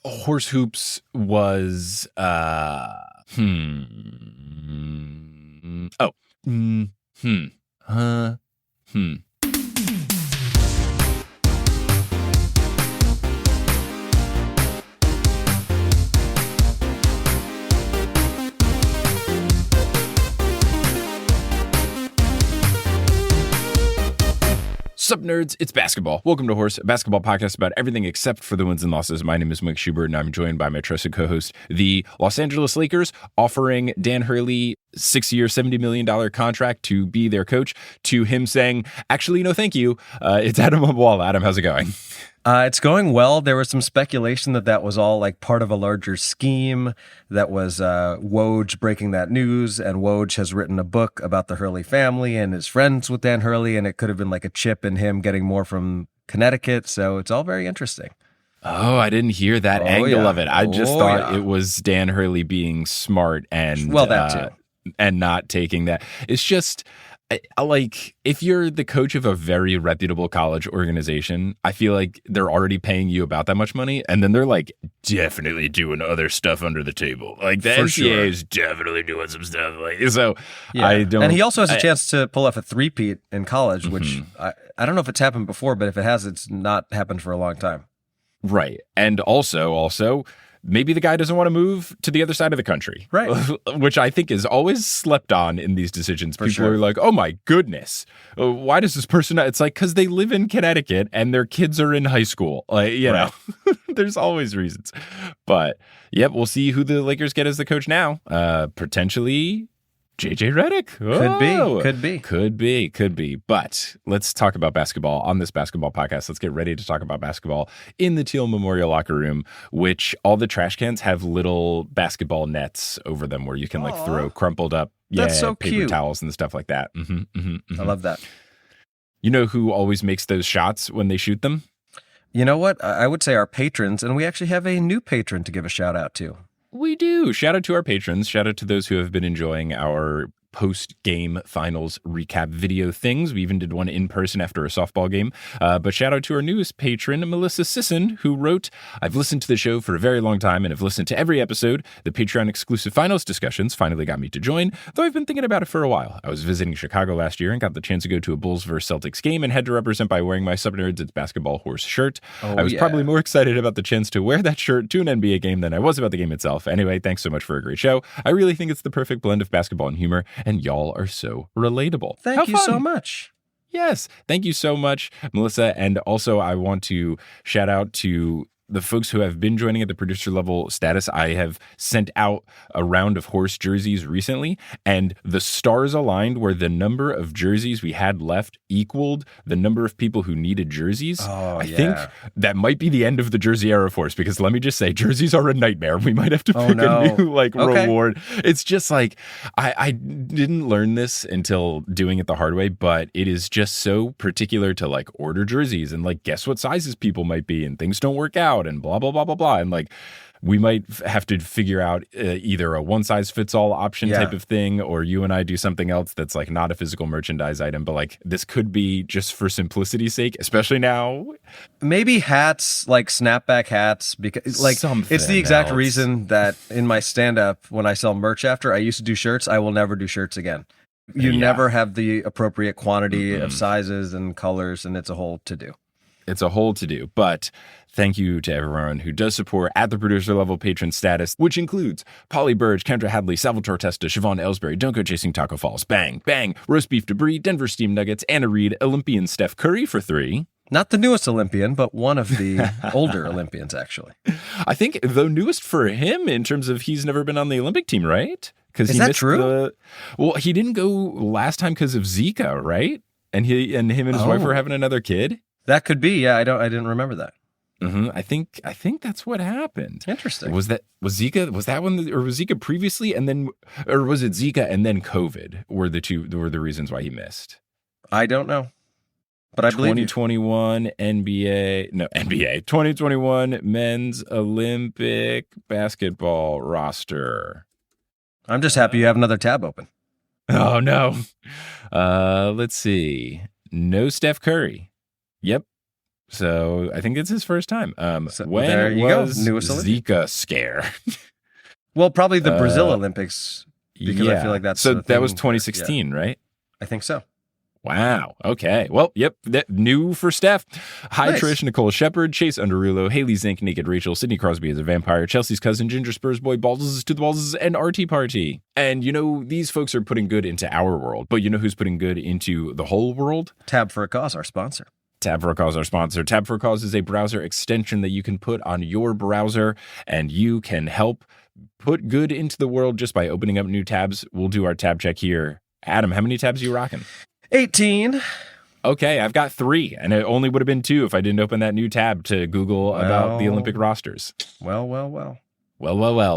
horse hoops was oh hmm huh hmm Sup, nerds? It's basketball. Welcome to Horse, a basketball podcast about everything except for the wins and losses. My name is Mike Schubert, and I'm joined by my trusted co-host, the Los Angeles Lakers, offering Dan Hurley 6-year, $70 million contract to be their coach, to him saying, actually, no, thank you. It's Adam Wall. Adam, how's it going? It's going well. There was some speculation that was all like part of a larger scheme. That was Woj breaking that news, and Woj has written a book about the Hurley family and is friends with Dan Hurley, and it could have been like a chip in him getting more from Connecticut. So it's all very interesting. Oh, I didn't hear that angle of it. I just thought it was Dan Hurley being smart and that too, and not taking that. It's just. Like, if you're the coach of a very reputable college organization, I feel like they're already paying you about that much money, and then they're like definitely doing other stuff under the table. Like the NCAA is definitely doing some stuff. Like, so yeah. I don't. And he also has a chance to pull off a three-peat in college, which I don't know if it's happened before, but if it has, it's not happened for a long time. Right, and also. Maybe the guy doesn't want to move to the other side of the country, right? Which I think is always slept on in these decisions. People are like, oh my goodness, why does this person not? It's like, because they live in Connecticut and their kids are in high school. Like, you know, there's always reasons. But yep, we'll see who the Lakers get as the coach now. Potentially JJ Redick. Could be. But let's talk about basketball on this basketball podcast. Let's get ready to talk about basketball in the Teal Memorial locker room, which all the trash cans have little basketball nets over them where you can like throw crumpled up paper cute. Towels and stuff like that. I love that. You know who always makes those shots when they shoot them? You know what? I would say our patrons, and we actually have a new patron to give a shout out to. We do. Shout out to our patrons. Shout out to those who have been enjoying our post-game finals recap video things. We even did one in person after a softball game. But shout out to our newest patron, Melissa Sisson, who wrote, I've listened to the show for a very long time and have listened to every episode. The Patreon exclusive finals discussions finally got me to join, though I've been thinking about it for a while. I was visiting Chicago last year and got the chance to go to a Bulls vs. Celtics game and had to represent by wearing my Subnerds It's Basketball Horse shirt. I was probably more excited about the chance to wear that shirt to an NBA game than I was about the game itself. Anyway, thanks so much for a great show. I really think it's the perfect blend of basketball and humor, and y'all are so relatable. Thank you so much. Yes, thank you so much, Melissa. And also, I want to shout out to the folks who have been joining at the producer level status. I have sent out a round of horse jerseys recently, and the stars aligned where the number of jerseys we had left equaled the number of people who needed jerseys. I think that might be the end of the jersey era of horse, because let me just say, jerseys are a nightmare. We might have to pick a new reward. It's just like, I didn't learn this until doing it the hard way, but it is just so particular to like order jerseys and like guess what sizes people might be, and things don't work out and blah, blah, blah, blah, blah. And like, we might have to figure out either a one size fits all option type of thing, or you and I do something else that's like not a physical merchandise item, but like this could be just for simplicity's sake, especially now. Maybe hats, like snapback hats, because like it's the exact reason that in my stand-up, when I sell merch after, I used to do shirts. I will never do shirts again. You never have the appropriate quantity of sizes and colors, and it's a whole to-do. It's a whole to-do, but thank you to everyone who does support at the producer level patron status, which includes Polly Burge, Kendra Hadley, Salvatore Testa, Siobhan Ellsbury, Don't Go Chasing Taco Falls, Bang, Bang, Roast Beef Debris, Denver Steam Nuggets, Anna Reed, Olympian Steph Curry for 3. Not the newest Olympian, but one of the older Olympians, actually. I think the newest for him in terms of he's never been on the Olympic team, right? Is that true? Well, he didn't go last time because of Zika, right? And him and his wife were having another kid. That could be. Yeah, I didn't remember that. I think that's what happened. Interesting. Was Zika? Was that one, or was Zika previously, and then, or was it Zika and then COVID were the reasons why he missed? I don't know, but I believe 2021 NBA 2021 men's Olympic basketball roster. I'm just happy you have another tab open. Oh no. Let's see. No Steph Curry. Yep. So I think it's his first time. So when there you was go. Newest Olympic. Zika scare? Well, probably the Brazil Olympics, because I feel like that's so the that was thing. 2016, right? I think so. Wow. Okay. Well, yep. New for Steph. High Nice. Trish, Nicole Shepard, Chase Underulo, Haley Zink, Naked Rachel, Sidney Crosby as a vampire, Chelsea's cousin, Ginger Spurs Boy, Balls to the Balls, and RT Party. And these folks are putting good into our world, but you know who's putting good into the whole world? Tab for a Cause, our sponsor. Tab for a Cause, our sponsor. Tab for a Cause is a browser extension that you can put on your browser, and you can help put good into the world just by opening up new tabs. We'll do our tab check here. Adam, how many tabs are you rocking? 18. Okay, I've got 3, and it only would have been 2 if I didn't open that new tab to Google about the Olympic rosters. Well.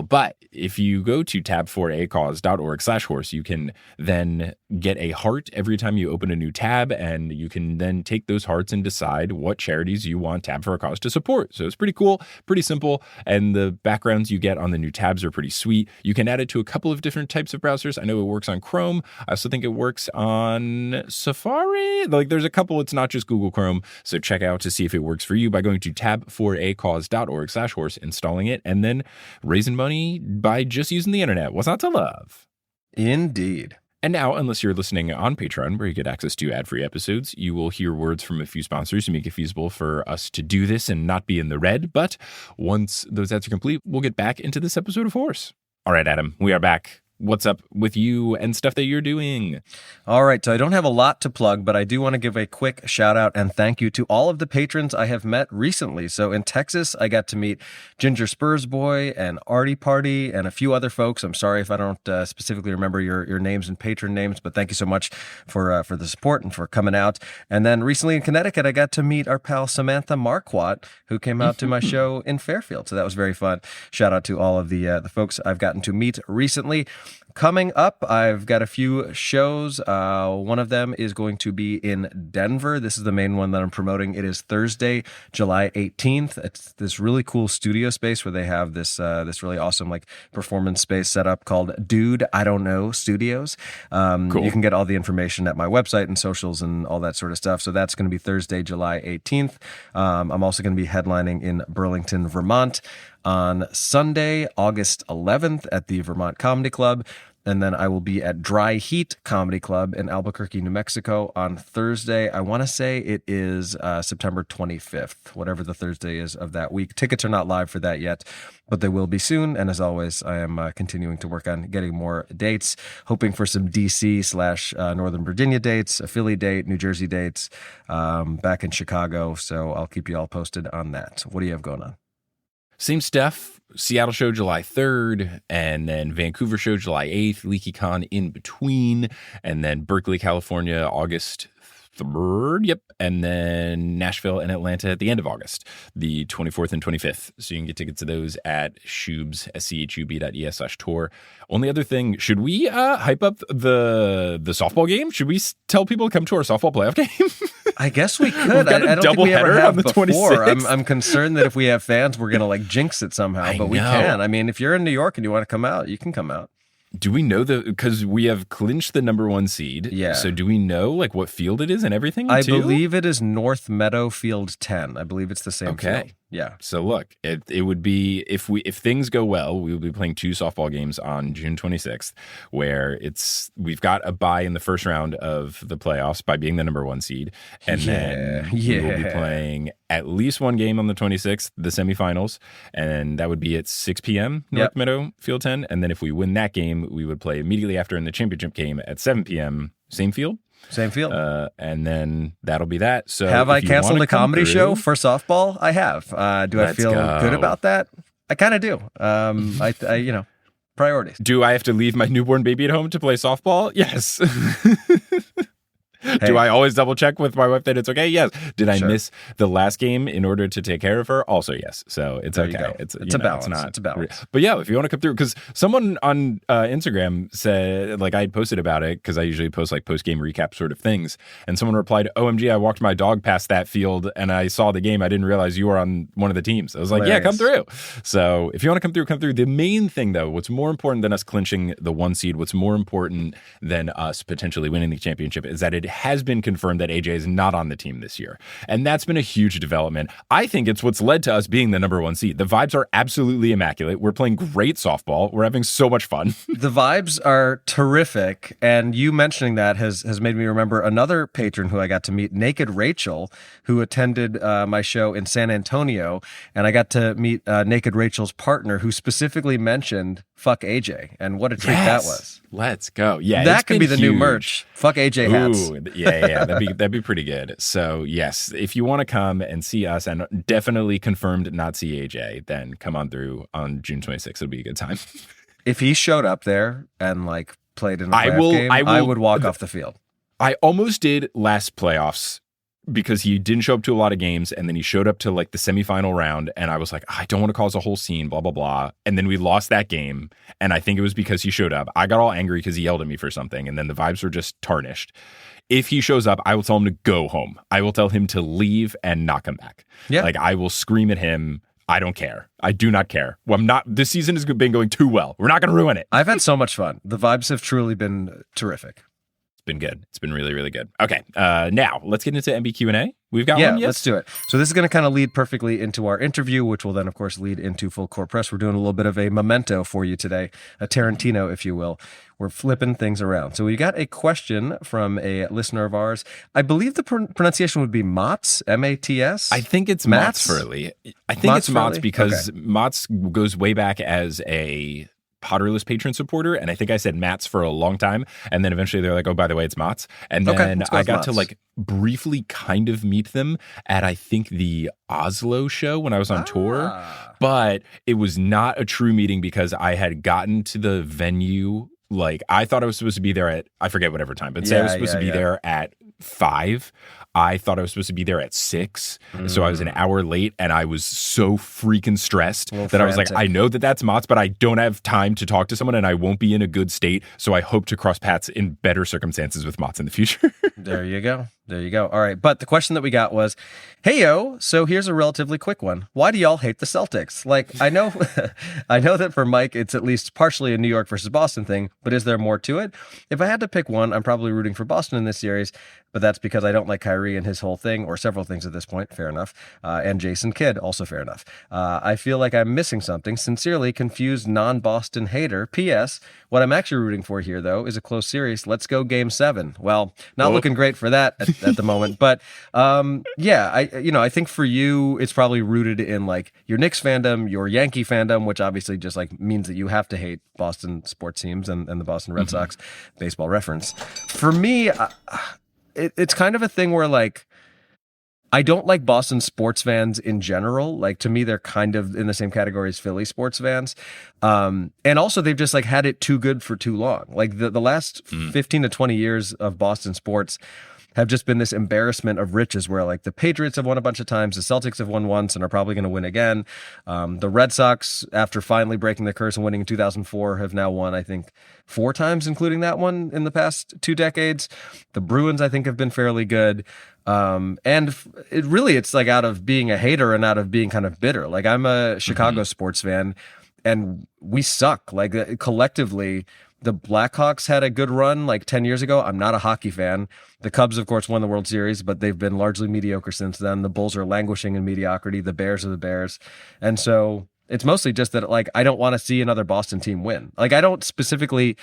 But if you go to tab4acause.org/horse, you can then get a heart every time you open a new tab, and you can then take those hearts and decide what charities you want Tab for a Cause to support. So it's pretty cool, pretty simple, and the backgrounds you get on the new tabs are pretty sweet. You can add it to a couple of different types of browsers. I know it works on Chrome. I also think it works on Safari. Like there's a couple, it's not just Google Chrome. So check out to see if it works for you by going to tab4acause.org/horse, installing it, and then raising money by just using the internet. What's not to love? Indeed. And now, unless you're listening on Patreon, where you get access to ad-free episodes, you will hear words from a few sponsors who make it feasible for us to do this and not be in the red. But once those ads are complete, we'll get back into this episode of Horse. All right, Adam, we are back. What's up with you and stuff that you're doing? All right, so I don't have a lot to plug, but I do want to give a quick shout out and thank you to all of the patrons I have met recently. So in Texas, I got to meet Ginger Spurs Boy and Artie Party and a few other folks. I'm sorry if I don't specifically remember your names and patron names, but thank you so much for the support and for coming out. And then recently in Connecticut, I got to meet our pal Samantha Marquardt, who came out to my show in Fairfield. So that was very fun. Shout out to all of the folks I've gotten to meet recently. Coming up, I've got a few shows. One of them is going to be in Denver. This is the main one that I'm promoting. It is Thursday, July 18th. It's this really cool studio space where they have this really awesome like performance space set up called Dude, I Don't Know Studios. Cool. You can get all the information at my website and socials and all that sort of stuff. So that's going to be Thursday, July 18th. I'm also going to be headlining in Burlington, Vermont on Sunday, August 11th at the Vermont Comedy Club. And then I will be at Dry Heat Comedy Club in Albuquerque, New Mexico on Thursday. I want to say it is September 25th, whatever the Thursday is of that week. Tickets are not live for that yet, but they will be soon. And as always, I am continuing to work on getting more dates, hoping for some DC/Northern Virginia dates, a Philly date, New Jersey dates, back in Chicago. So I'll keep you all posted on that. What do you have going on? Same stuff. Seattle show July 3rd, and then Vancouver show July 8th, LeakyCon in between, and then Berkeley, California, August 3rd. Yep. And then Nashville and Atlanta at the end of August, the 24th and 25th. So you can get tickets to those at Shubs, schub.es/tour. Only other thing, should we hype up the softball game? Should we tell people to come to our softball playoff game? I guess we could. We've got a I don't think we ever doubleheader have on the before. 26th. I'm concerned that if we have fans, we're going to like jinx it somehow, but we can. I mean, if you're in New York and you want to come out, you can come out. Do we know because we have clinched the number 1 seed. Yeah. So do we know like what field it is and everything? I too? believe it is North Meadow Field 10. I believe it's the same field. Yeah. So look, it would be if things go well, we will be playing 2 softball games on June 26th, where we've got a bye in the first round of the playoffs by being the number 1 seed, and then we will be playing at least 1 game on the 26th, the semifinals, and that would be at 6 p.m. North Meadow Field 10, and then if we win that game, we would play immediately after in the championship game at 7 p.m. Same field. Same field. And then that'll be that. So have I canceled a comedy show for softball? I have. Do I feel good about that? I kind of do. I priorities. Do I have to leave my newborn baby at home to play softball? Yes. Hey. Do I always double check with my wife that it's okay? Yes. Did I miss the last game in order to take care of her? Also, yes. So it's there okay. It's a balance. It's a balance. But yeah, if you want to come through, because someone on Instagram said, like I had posted about it, because I usually post like post-game recap sort of things. And someone replied, OMG, I walked my dog past that field and I saw the game. I didn't realize you were on one of the teams. I was like, yeah, come through. So if you want to come through, come through. The main thing though, what's more important than us clinching the 1 seed, what's more important than us potentially winning the championship is that it has been confirmed that AJ is not on the team this year. And that's been a huge development. I think it's what's led to us being the number 1 seed. The vibes are absolutely immaculate. We're playing great softball. We're having so much fun. The vibes are terrific. And you mentioning that has made me remember another patron who I got to meet, Naked Rachel, who attended my show in San Antonio. And I got to meet Naked Rachel's partner, who specifically mentioned fuck AJ. And what a treat that was. Let's go. Yeah, that could be the new merch. Fuck AJ hats. Ooh, yeah, that'd be pretty good. So yes, if you want to come and see us and definitely confirmed not see AJ, then come on through on June 26th. It'll be a good time. If he showed up there and like played in a playoff game, I would walk off the field. I almost did last playoffs because he didn't show up to a lot of games, and then he showed up to like the semifinal round, and I was like, I don't want to cause a whole scene, blah, blah, blah. And then we lost that game, and I think it was because he showed up. I got all angry because he yelled at me for something, and then the vibes were just tarnished. If he shows up, I will tell him to go home. I will tell him to leave and not come back. Yeah. Like, I will scream at him. I don't care. I do not care. Well, this season has been going too well. We're not going to ruin it. I've had so much fun. The vibes have truly been terrific. Been good. It's been really, really good. Okay, now let's get into MB Q&A. We've got one, yes? Let's do it. So this is going to kind of lead perfectly into our interview, which will then, of course, lead into Full Court Press. We're doing a little bit of a memento for you today, a Tarantino, if you will. We're flipping things around. So we got a question from a listener of ours. I believe the pronunciation would be Mats, M-A-T-S? I think it's Mats Furley. I think it's Mats because Mats goes way back as a Potterless patron supporter, and I think I said Mats for a long time, and then eventually they're like, oh, by the way, it's Mats. And then I got to like briefly kind of meet them at, I think, the Oslo show when I was on tour, but it was not a true meeting because I had gotten to the venue, like I thought I was supposed to be there at, I forget whatever time, but say I was supposed to be there at 5. I thought I was supposed to be there at 6. So I was an hour late, and I was so freaking stressed that I was like, I know that that's Mott's, but I don't have time to talk to someone, and I won't be in a good state. So I hope to cross paths in better circumstances with Mott's in the future. There you go. There you go. All right. But the question that we got was, hey, yo, so here's a relatively quick one. Why do y'all hate the Celtics? Like, I know that for Mike, it's at least partially a New York versus Boston thing, but is there more to it? If I had to pick one, I'm probably rooting for Boston in this series, but that's because I don't like Kyrie and his whole thing, or several things at this point. Fair enough. And Jason Kidd, also fair enough. I feel like I'm missing something. Sincerely, confused non-Boston hater. P.S. What I'm actually rooting for here, though, is a close series. Let's go Game 7. Well, not looking great for that at the moment, but I think for you, it's probably rooted in like your Knicks fandom, your Yankee fandom, which obviously just like means that you have to hate Boston sports teams and the Boston Red Sox. Baseball reference. For me, it's kind of a thing where like, I don't like Boston sports fans in general. Like, to me, they're kind of in the same category as Philly sports fans. And also they've just like had it too good for too long. Like the last 15 to 20 years of Boston sports have just been this embarrassment of riches where like the Patriots have won a bunch of times, the Celtics have won once and are probably going to win again. The Red Sox, after finally breaking the curse and winning in 2004, have now won, I think, 4 times, including that one in the past 2 decades. The Bruins, I think, have been fairly good. And it's like out of being a hater and out of being kind of bitter. Like, I'm a Chicago sports fan and we suck. Like, collectively, the Blackhawks had a good run like 10 years ago. I'm not a hockey fan. The Cubs, of course, won the World Series, but they've been largely mediocre since then. The Bulls are languishing in mediocrity. The Bears are the Bears. And so it's mostly just that, like, I don't want to see another Boston team win. Like, I don't specifically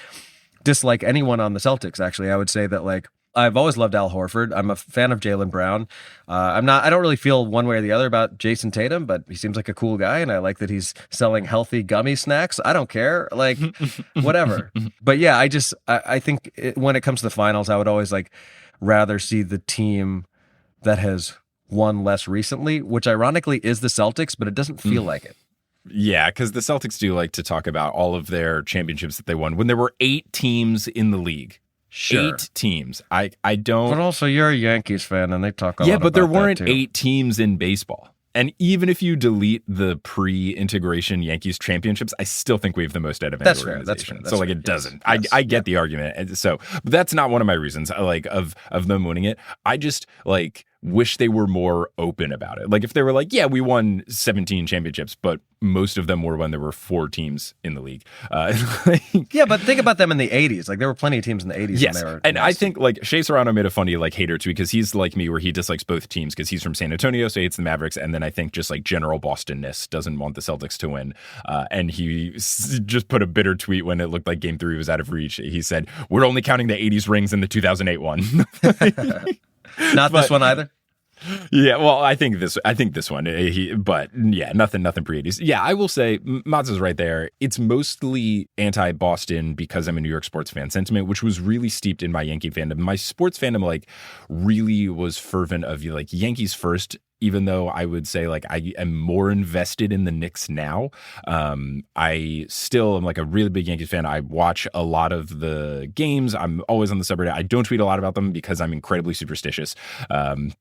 dislike anyone on the Celtics, actually. I would say that, like, I've always loved Al Horford. I'm a fan of Jaylen Brown. I don't really feel one way or the other about Jason Tatum, but he seems like a cool guy, and I like that he's selling healthy gummy snacks. I don't care. Like, whatever. But yeah, I think when it comes to the finals, I would always like rather see the team that has won less recently, which ironically is the Celtics, but it doesn't feel like it. Yeah, because the Celtics do like to talk about all of their championships that they won when there were 8 teams in the league. Sure. 8 teams. I don't. But also, you're a Yankees fan, and they talk a lot about that. Yeah, but there weren't 8 teams in baseball. And even if you delete the pre-integration Yankees championships, I still think we have the most out of any organization. That's fair. So like, it doesn't. Yes. I get the argument. And so, but that's not one of my reasons. Like of them winning it. I just like wish they were more open about it. Like if they were like, yeah, we won 17 championships, but most of them were when there were 4 teams in the league. Yeah, but think about them in the 80s. Like there were plenty of teams in the 80s. Yes, when they were and I think like Shea Serrano made a funny like hater tweet because he's like me where he dislikes both teams because he's from San Antonio, so he hates the Mavericks, and then I think just like general Boston-ness doesn't want the Celtics to win. And he just put a bitter tweet when it looked like Game 3 was out of reach. He said, "We're only counting the 80s rings and the 2008 one." Not this one either. Yeah, well, I think this one, but yeah, nothing pre-80s. Yeah, I will say, Mazza's right there. It's mostly anti-Boston because I'm a New York sports fan sentiment, which was really steeped in my Yankee fandom. My sports fandom, like, really was fervent of, like, Yankees first, even though I would say, like, I am more invested in the Knicks now. I still am, like, a really big Yankees fan. I watch a lot of the games. I'm always on the subreddit. I don't tweet a lot about them because I'm incredibly superstitious.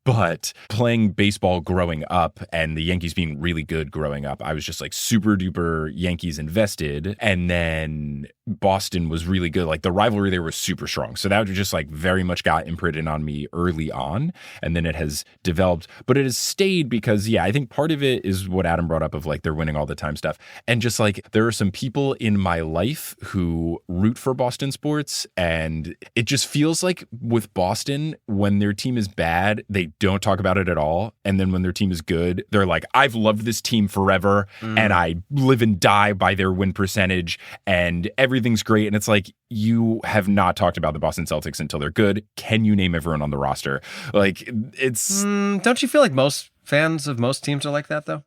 But playing baseball growing up and the Yankees being really good growing up, I was just, like, super duper Yankees invested. And then Boston was really good. Like, the rivalry there was super strong. So that just, like, very much got imprinted on me early on. And then it has developed. But it has stayed because, yeah, I think part of it is what Adam brought up of like they're winning all the time stuff. And just like there are some people in my life who root for Boston sports, and it just feels like with Boston, when their team is bad, they don't talk about it at all. And then when their team is good, they're like, I've loved this team forever and I live and die by their win percentage and everything's great. And it's like, you have not talked about the Boston Celtics until they're good. Can you name everyone on the roster? Like, it's... Don't you feel like most fans of most teams are like that, though?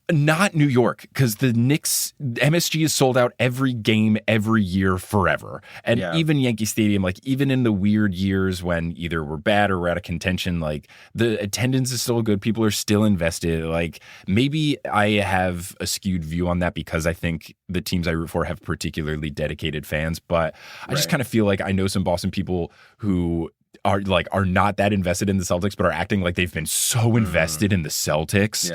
Not New York, because the Knicks, MSG is sold out every game, every year, forever. And even Yankee Stadium, like even in the weird years when either we're bad or we're out of contention, like the attendance is still good. People are still invested. Like maybe I have a skewed view on that because I think the teams I root for have particularly dedicated fans. But I just kind of feel like I know some Boston people who are not that invested in the Celtics, but are acting like they've been so invested in the Celtics.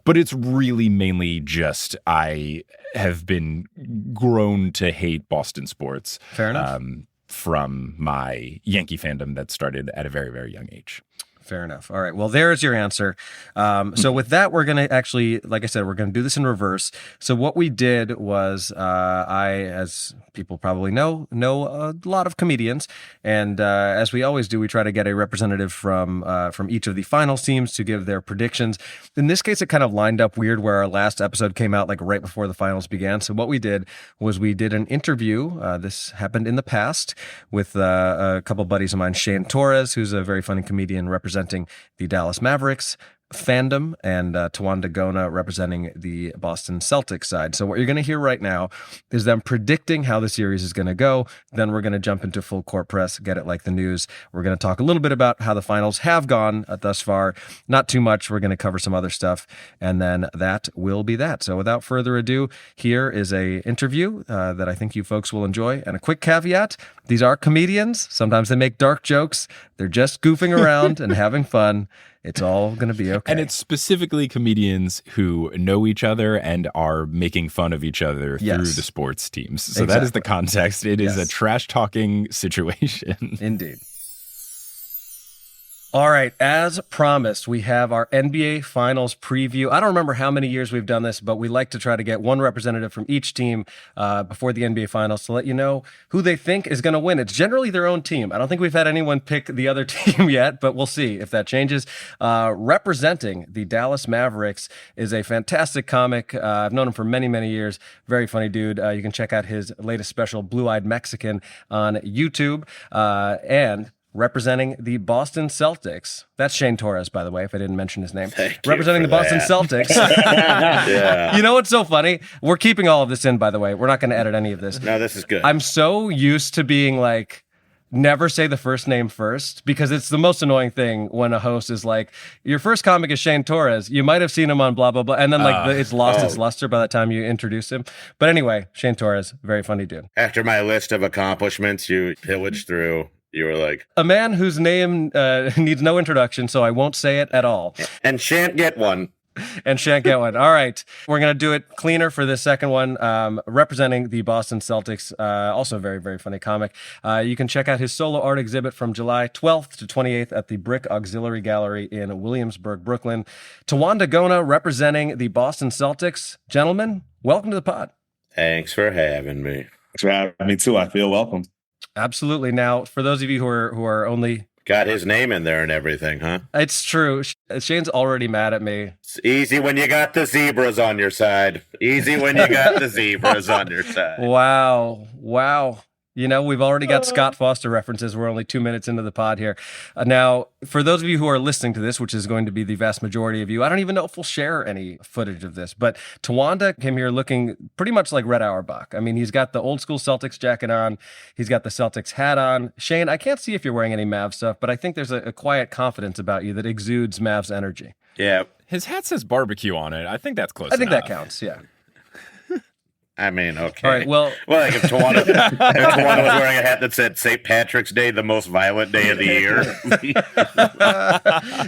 But it's really mainly just I have been grown to hate Boston sports. Fair enough. From my Yankee fandom that started at a very, very young age. Fair enough. All right. Well, there's your answer. So with that, we're going to actually, like I said, we're going to do this in reverse. So what we did was I, as people probably know a lot of comedians. And as we always do, we try to get a representative from each of the finals teams to give their predictions. In this case, it kind of lined up weird where our last episode came out like right before the finals began. So what we did was we did an interview. This happened in the past with a couple buddies of mine, Shane Torres, who's a very funny comedian representing the Dallas Mavericks fandom, and Tawanda Gona representing the Boston Celtics side. So what you're going to hear right now is them predicting how the series is going to go. Then we're going to jump into full court press, get it like the news. We're going to talk a little bit about how the finals have gone thus far. Not too much. We're going to cover some other stuff, and then that will be that. So without further ado, here is a interview that I think you folks will enjoy. And a quick caveat, these are comedians. Sometimes they make dark jokes. They're just goofing around and having fun. It's all going to be okay. And it's specifically comedians who know each other and are making fun of each other through the sports teams. So that is the context. It is a trash talking situation. Indeed. All right, as promised, we have our NBA Finals preview. I don't remember how many years we've done this, but we like to try to get one representative from each team before the NBA Finals to let you know who they think is going to win. It's generally their own team. I don't think we've had anyone pick the other team yet, but we'll see if that changes. Representing the Dallas Mavericks is a fantastic comic. I've known him for many, many years. Very funny dude. You can check out his latest special, Blue-Eyed Mexican, on YouTube. And representing the Boston Celtics. That's Shane Torres, by the way, if I didn't mention his name. Representing the Boston Celtics. You know what's so funny? We're keeping all of this in, by the way. We're not going to edit any of this. No, this is good. I'm so used to being like, never say the first name first, because it's the most annoying thing when a host is like, your first comic is Shane Torres. You might have seen him on blah, blah, blah. And then it's lost its luster by the time you introduce him. But anyway, Shane Torres, very funny dude. After my list of accomplishments you pillaged through, you were like, a man whose name needs no introduction, so I won't say it at all. And shan't get one. and shan't get one. All right. We're going to do it cleaner for this second one. Representing the Boston Celtics, also a very, very funny comic. You can check out his solo art exhibit from July 12th to 28th at the Brick Auxiliary Gallery in Williamsburg, Brooklyn. Tawanda Gona representing the Boston Celtics. Gentlemen, welcome to the pod. Thanks for having me. Thanks for having me too. I feel welcome. Absolutely. Now, for those of you who are only... Got his name in there and everything, huh? It's true. Shane's already mad at me. It's easy when you got the zebras on your side. Easy when you got the zebras on your side. Wow. You know, we've already got Scott Foster references. We're only 2 minutes into the pod here. Now, for those of you who are listening to this, which is going to be the vast majority of you, I don't even know if we'll share any footage of this, but Tawanda came here looking pretty much like Red Auerbach. I mean, he's got the old school Celtics jacket on. He's got the Celtics hat on. Shane, I can't see if you're wearing any Mavs stuff, but I think there's a quiet confidence about you that exudes Mavs energy. Yeah. His hat says barbecue on it. I think that's close I think enough. that counts, yeah. I mean, okay. All right, well, like if Tawanda was wearing a hat that said St. Patrick's Day, the most violent day of the year.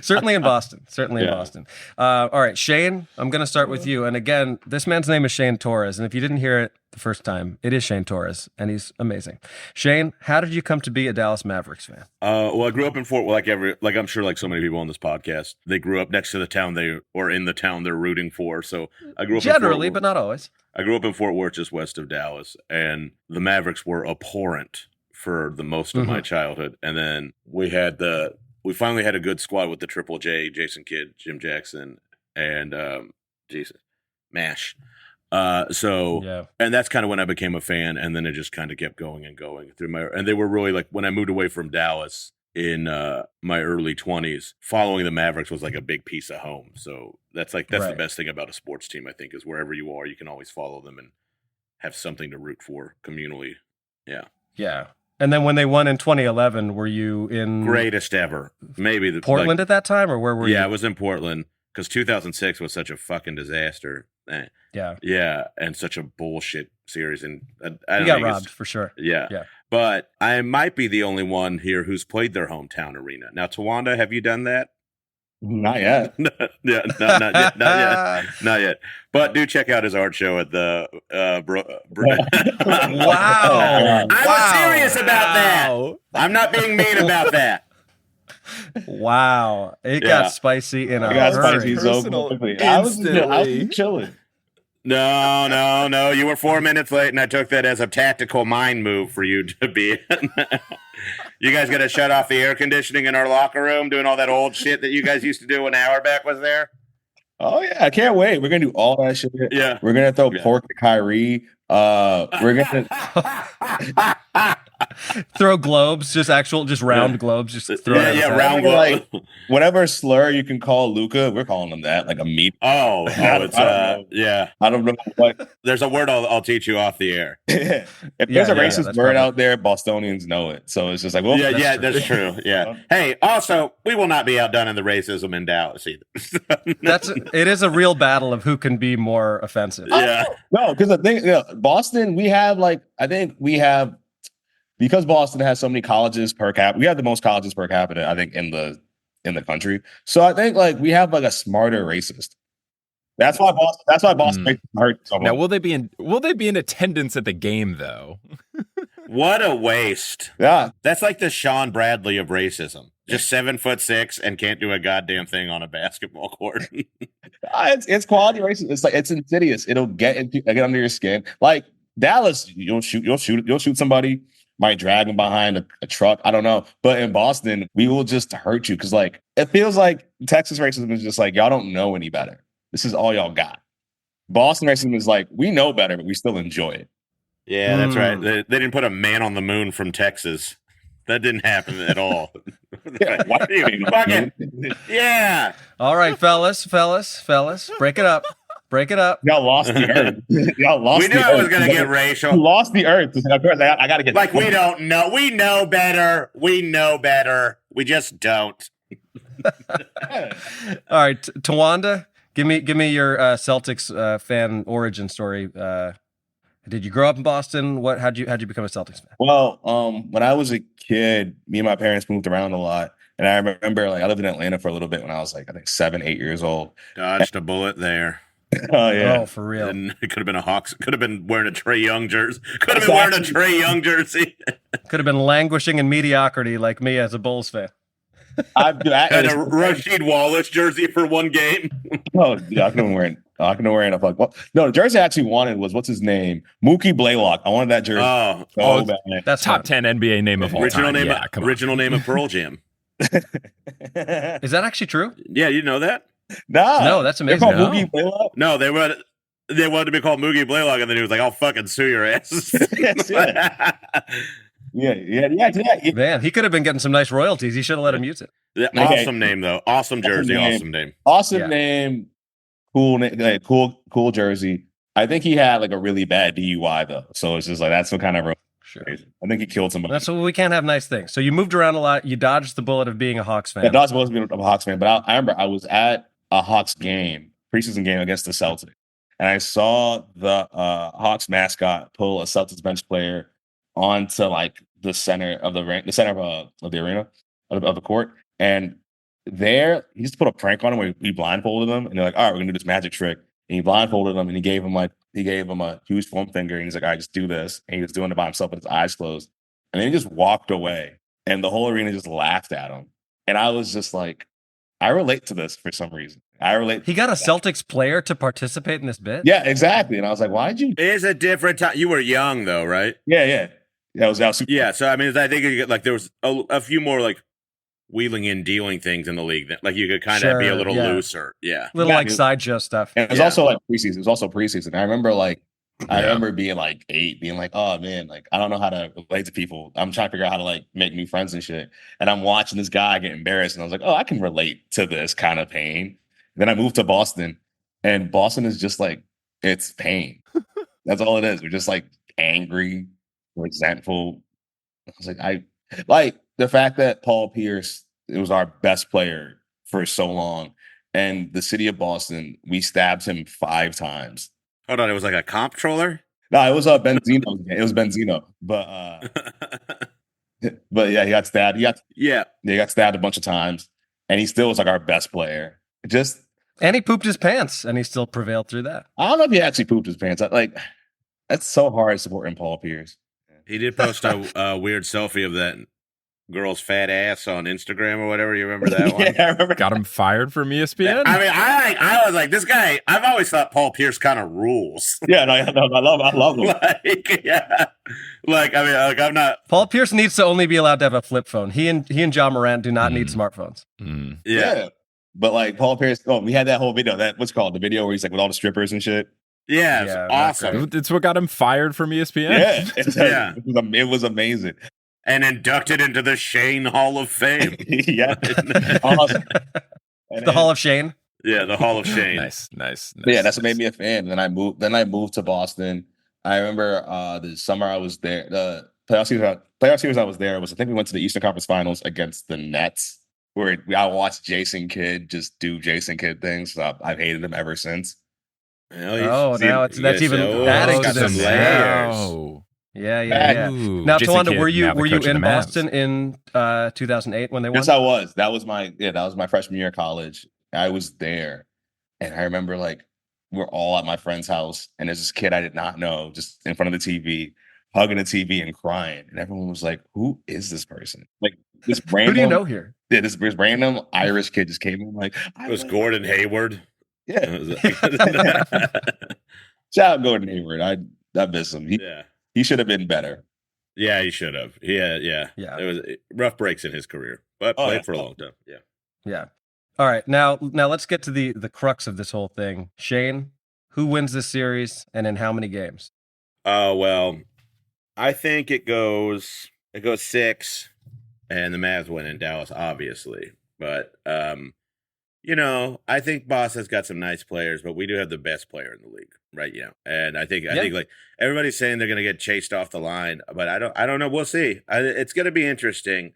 Certainly in Boston. In Boston. All right, Shane, I'm going to start with you. And again, this man's name is Shane Torres. And if you didn't hear it the first time, it is Shane Torres, and he's amazing. Shane, how did you come to be a Dallas Mavericks fan? Well, I grew up in Fort Worth, like I'm sure like so many people on this podcast. They grew up next to the town in the town they're rooting for. So I grew up generally, but not always. I grew up in Fort Worth, just west of Dallas, and the Mavericks were abhorrent for the most of my childhood. And then we finally had a good squad with the Triple J, Jason Kidd, Jim Jackson, and MASH. And that's kind of when I became a fan, and then it just kind of kept going and going and they were really like when I moved away from Dallas in my early 20s, following the Mavericks was like a big piece of home. So that's right. The best thing about a sports team, I think, is wherever you are, you can always follow them and have something to root for communally. Yeah. And then when they won in 2011, were you in greatest ever? Maybe Portland at that time, or where were you? Yeah, I was in Portland because 2006 was such a fucking disaster. Yeah, and such a bullshit series, and I don't got robbed for sure. Yeah. But I might be the only one here who's played their hometown arena. Now, Tawanda, have you done that? Not yet. Not yet. But do check out his art show at the Wow. I was serious about that. I'm not being mean about that. Wow. It got spicy in a got hurry. spicy so quickly. I was chilling. No. You were 4 minutes late, and I took that as a tactical mind move for you to be in. You guys got to shut off the air conditioning in our locker room, doing all that old shit that you guys used to do when Auerbach was there. Oh, yeah. I can't wait. We're going to do all that shit. Yeah. We're going to throw pork at Kyrie. We're going to... Throw globes, just round globes. Just throw round globes. Like, whatever slur you can call Luca, we're calling him that, like a meat. It's yeah. I don't know what. There's a word I'll teach you off the air. If there's a racist word out there, Bostonians know it. So it's just like, well, that's true. Yeah. Hey, also, we will not be outdone in the racism in Dallas either. It is a real battle of who can be more offensive. Yeah. No, because the thing, Boston, because Boston has so many colleges per capita, we have the most colleges per capita, I think, in the country. So I think we have a smarter racist. That's why Boston makes it hurt so much. Now, will they be in attendance at the game though? What a waste! Yeah, that's like the Sean Bradley of racism. Just 7'6" and can't do a goddamn thing on a basketball court. It's quality racism. It's insidious. It'll get under your skin. Like Dallas, you'll shoot somebody. Might drag them behind a truck. I don't know. But in Boston, we will just hurt you because it feels like Texas racism is just y'all don't know any better. This is all y'all got. Boston racism is we know better, but we still enjoy it. Yeah, that's right. They didn't put a man on the moon from Texas. That didn't happen at all. Why do you mean? Yeah. All right, fellas, break it up. Y'all lost the earth. Y'all lost. We knew I was going to get racial. You lost the earth. Of course, I got to get. We don't know. We know better. We just don't. All right, Tawanda, give me your Celtics fan origin story. Did you grow up in Boston? How'd you become a Celtics fan? Well, when I was a kid, me and my parents moved around a lot, And I remember like I lived in Atlanta for a little bit when I was like I think 7, 8 years old. Dodged a bullet there. Oh yeah. Oh, for real. And it could have been a Hawks. Could have been wearing a Trae Young jersey. Could have been wearing a Trae Young jersey. Could have been languishing in mediocrity like me as a Bulls fan. Had a Rasheed Wallace jersey for one game. Oh, yeah, I couldn't wear it. I couldn't wear it. Like, well, no, the jersey I actually wanted was what's his name? Mookie Blaylock. I wanted that jersey. Oh, bad. That's Top 10 NBA name of all original time. name. Original name of Pearl Jam. Is that actually true? Yeah, you know that? No, that's amazing. They're called No. Mookie Blaylock. No, they wanted to be called Mookie Blaylock, and then he was like, "I'll fucking sue your ass." Yeah. Man, he could have been getting some nice royalties. He should have let him use it. Yeah, awesome name though. Awesome jersey. Awesome name. Awesome name. Cool name. Like, cool jersey. I think he had like a really bad DUI though, so it's just like that's what kind of. Sure. I think he killed somebody. That's what we can't have nice things. So you moved around a lot. You dodged the bullet of being a Hawks fan. Yeah, dodged the bullet of being a Hawks fan, but I remember I was at a Hawks game, preseason game against the Celtics, and I saw the Hawks mascot pull a Celtics bench player onto like the center of the arena of the court, and there he just put a prank on him where he blindfolded him, and they're like, "All right, we're gonna do this magic trick." And he blindfolded him, and he gave him a huge foam finger, and he's like, "All right, just do this." And he was doing it by himself with his eyes closed, and then he just walked away, and the whole arena just laughed at him, and I was just like, I relate to this for some reason. He got a Celtics player to participate in this bit? Yeah, exactly. And I was like, why'd you? It is a different time. You were young though, right? Yeah. That was super. Yeah. So I mean, I think you get, like there was a few more like wheeling and dealing things in the league that like you could kind of be a little looser. Yeah. Little like sideshow stuff. And it was also like preseason. It was also preseason. I remember being like 8, being like, oh man, like I don't know how to relate to people. I'm trying to figure out how to like make new friends and shit. And I'm watching this guy get embarrassed, and I was like, oh, I can relate to this kind of pain. Then I moved to Boston, and Boston is just like it's pain. That's all it is. We're just like angry, resentful. I was like, I like the fact that Paul Pierce, it was our best player for so long, and the city of Boston, we stabbed him 5 times. Hold on, it was like a comptroller? No, it was Benzino. It was Benzino. But yeah, he got stabbed. He got stabbed a bunch of times, and he still was like our best player. And he pooped his pants, and he still prevailed through that. I don't know if he actually pooped his pants. That's so hard supporting Paul Pierce. He did post a weird selfie of that girl's fat ass on Instagram or whatever. You remember that one? Yeah, I remember. Got him fired from ESPN? I mean, I was like, this guy, I've always thought Paul Pierce kind of rules. Yeah, no, I love him. I'm not. Paul Pierce needs to only be allowed to have a flip phone. He and John Morant do not need smartphones. Yeah. But like Paul Pierce, we had that whole video, what's called the video where he's like with all the strippers and shit. Yeah, it's awesome. It's what got him fired from ESPN? Yeah. It was amazing. And inducted into the Shane Hall of Fame. Yeah. Awesome. The Hall of Shane? Yeah, the Hall of Shane. Nice. But yeah, that's what made me a fan. And then I moved to Boston. I remember the summer I was there, the playoff series I was there was, I think we went to the Eastern Conference Finals against the Nets, where I watched Jason Kidd just do Jason Kidd things. So I've hated him ever since. Now that's even adding to this. Layers. Yeah. Ooh, Now, Jason Tawanda, Kidd, were you now the coach of in the Mavs. Boston in 2008 when they won? Yes, I was. That was my freshman year of college. I was there, and I remember like we're all at my friend's house, and there's this kid I did not know just in front of the TV, hugging the TV and crying, and everyone was like, "Who is this person?" Like this random. Who do you know here? Yeah, this random Irish kid just came in. Like It was Gordon Hayward. Yeah. Shout out Gordon Hayward. I miss him. He should have been better. Yeah, he should have. Yeah. It was rough breaks in his career, but played for a long time. Yeah. All right. Now let's get to the crux of this whole thing. Shane, who wins this series and in how many games? Well, I think it goes 6, and the Mavs win in Dallas, obviously. But I think Boston's got some nice players, but we do have the best player in the league right now. And I think like everybody's saying they're going to get chased off the line, but I don't know. We'll see. It's going to be interesting.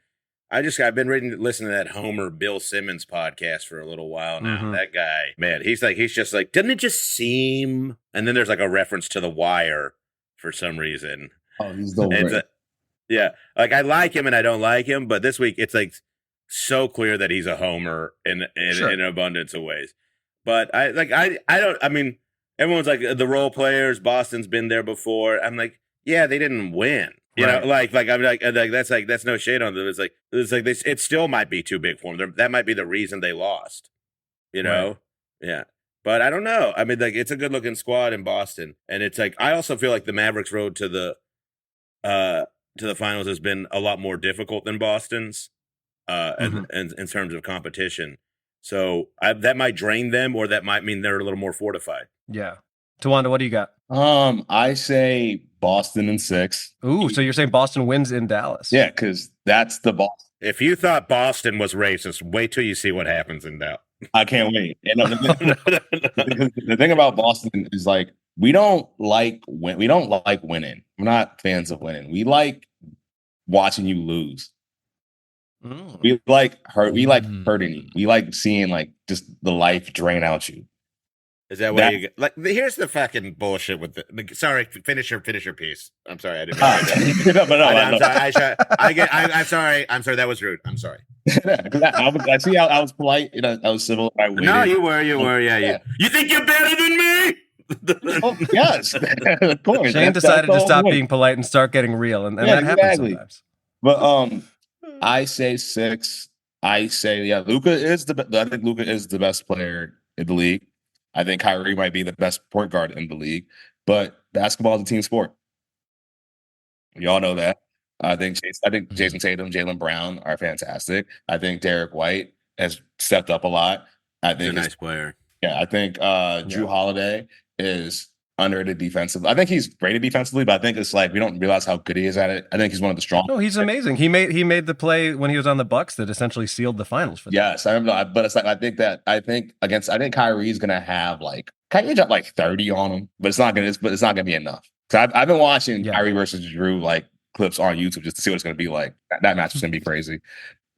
I've been listening to that Homer Bill Simmons podcast for a little while now. Mm-hmm. That guy, man, he's just like, doesn't it just seem? And then there's like a reference to The Wire for some reason. Oh, he's the yeah, like I like him and I don't like him, but this week it's like so clear that he's a homer in Sure. an abundance of ways. But I don't. I mean, everyone's like the role players. Boston's been there before. I'm like, yeah, they didn't win. You know, like I'm like that's no shade on them. It's like this. It still might be too big for them. That might be the reason they lost. You know, yeah. But I don't know. I mean, like it's a good looking squad in Boston, and it's like I also feel like the Mavericks' road to the finals has been a lot more difficult than Boston's, and in terms of competition. So that might drain them, or that might mean they're a little more fortified. Yeah. Tawanda, what do you got? I say Boston in 6. Ooh, so you're saying Boston wins in Dallas? Yeah, because that's the Boston. If you thought Boston was racist, wait till you see what happens in Dallas. I can't wait. And the thing about Boston is like we don't like winning. We're not fans of winning. We like watching you lose. We like hurting you. We like seeing like just the life drain out you. Is that what you get? Like? Here's the fucking bullshit with the. Sorry, finish your piece. I'm sorry, I didn't. I'm sorry. I'm sorry. That was rude. I'm sorry. I see how I was polite. You know, I was civil. No, you were. Yeah. You think you're better than me? Oh, yes, of course. Shane decided to stop being polite and start getting real, and that happens sometimes. But I say 6. I say Luka is I think Luka is the best player in the league. I think Kyrie might be the best point guard in the league, but basketball is a team sport. We all know that. I think Jason Tatum, Jaylen Brown are fantastic. I think Derek White has stepped up a lot. I think he's a nice player. Yeah, I think Drew Holiday is underrated defensively. I think he's rated defensively, but I think it's like we don't realize how good he is at it. I think he's one of the strongest. No, he's amazing. He made the play when he was on the Bucks that essentially sealed the finals for them. Yes, I remember. But it's like I think Kyrie's gonna have like Kyrie drop like 30 on him, but it's not gonna be enough. So I've been watching Kyrie versus Drew like clips on YouTube just to see what it's gonna be like. That match is gonna be crazy.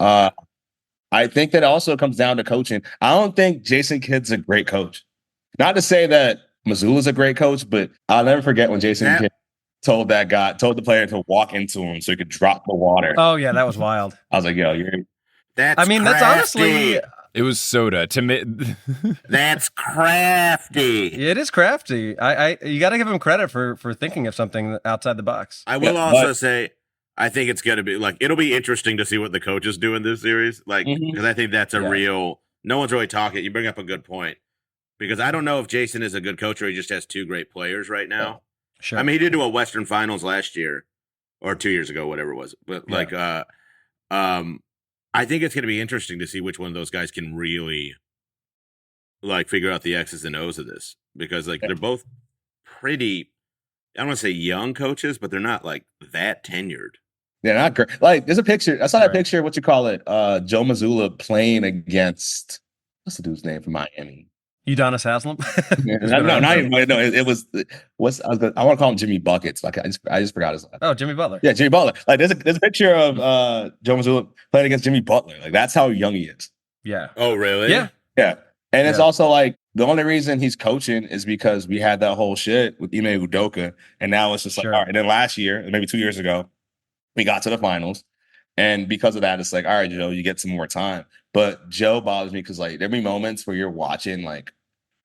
I think that also comes down to coaching. I don't think Jason Kidd's a great coach. Not to say that Mazzulla's a great coach, but I'll never forget when Jason Kidd told the player to walk into him so he could drop the water. Oh yeah, that was wild. I was like, yo, that's honestly. It was soda to me. That's crafty. It is crafty. You got to give him credit for thinking of something outside the box. I will also say, I think it's going to be like it'll be interesting to see what the coaches do in this series, like because I think that's a real. No one's really talking. You bring up a good point because I don't know if Jason is a good coach or he just has 2 great players right now. Sure. I mean, he did do a Western Finals last year or 2 years ago, whatever it was. But I think it's going to be interesting to see which one of those guys can really like figure out the X's and O's of this because like they're both pretty. I don't want to say young coaches, but they're not like that tenured. They're not great. Like there's a picture. I saw that picture. What you call it? Joe Mazzulla playing against what's the dude's name from Miami? Udonis Haslem. It was. I want to call him Jimmy Buckets. Like I just forgot his name. Oh, Jimmy Butler. Yeah, Jimmy Butler. Like there's a picture of Joe Mazzulla playing against Jimmy Butler. Like that's how young he is. Yeah. Oh, really? Yeah. Yeah. And it's also like the only reason he's coaching is because we had that whole shit with Ime Udoka, and now it's just like all right. And then last year, maybe 2 years ago, we got to the finals, and because of that, it's like all right, Joe, you get some more time. But Joe bothers me because like there'll be moments where you're watching, like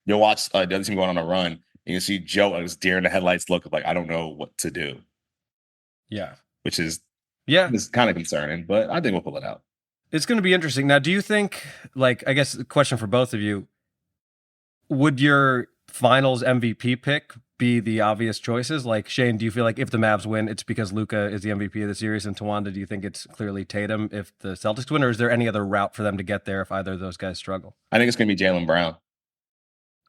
you'll watch the other team going on a run, and you see Joe like this deer in the headlights look of like I don't know what to do. Yeah, which is kind of concerning, but I think we'll pull it out. It's going to be interesting. Now, do you think, like, I guess the question for both of you, would your finals MVP pick be the obvious choices? Like, Shane, do you feel like if the Mavs win, it's because Luka is the MVP of the series? And Tawanda, do you think it's clearly Tatum if the Celtics win? Or is there any other route for them to get there if either of those guys struggle? I think it's going to be Jaylen Brown.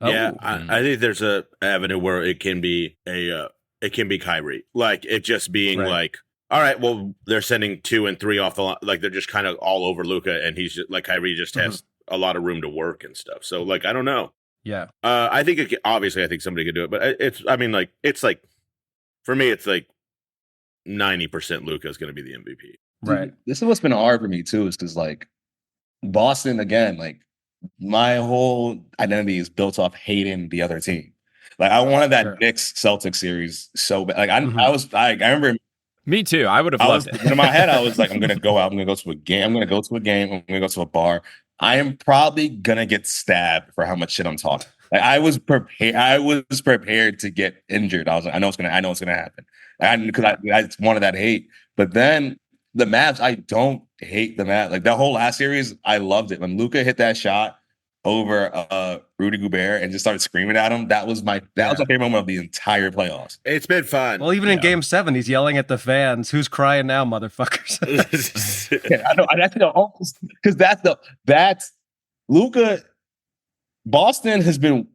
Yeah, I think there's a avenue where it can be Kyrie. Like, it just being like, all right, well, they're sending 2 and 3 off the line. Like, they're just kind of all over Luka, and he's just, like, Kyrie just has a lot of room to work and stuff. So, like, I don't know. Yeah. I think, obviously, I think somebody could do it. But it's like, for me, it's like 90% Luka is going to be the MVP. Right. This is what's been hard for me, too, is because, like, Boston, again, like, my whole identity is built off hating the other team. Like, I wanted that Knicks Celtics series so bad. Like, I remember Me too. I would have I loved was it. in my head. I was like, I'm gonna go out. I'm gonna go to a game. I'm gonna go to a game. I'm gonna go to a bar. I am probably gonna get stabbed for how much shit I'm talking. Like I was prepared. I was prepared to get injured. I was like, I know it's gonna happen. Because I wanted that hate. But then the Mavs, I don't hate the Mavs. Like the whole last series, I loved it when Luka hit that shot over Rudy Gobert and just started screaming at him. That was my favorite moment of the entire playoffs. It's been fun. Well, even in Game 7, he's yelling at the fans, "Who's crying now, motherfuckers?" Yeah, I know. Because that's Luka. Boston has been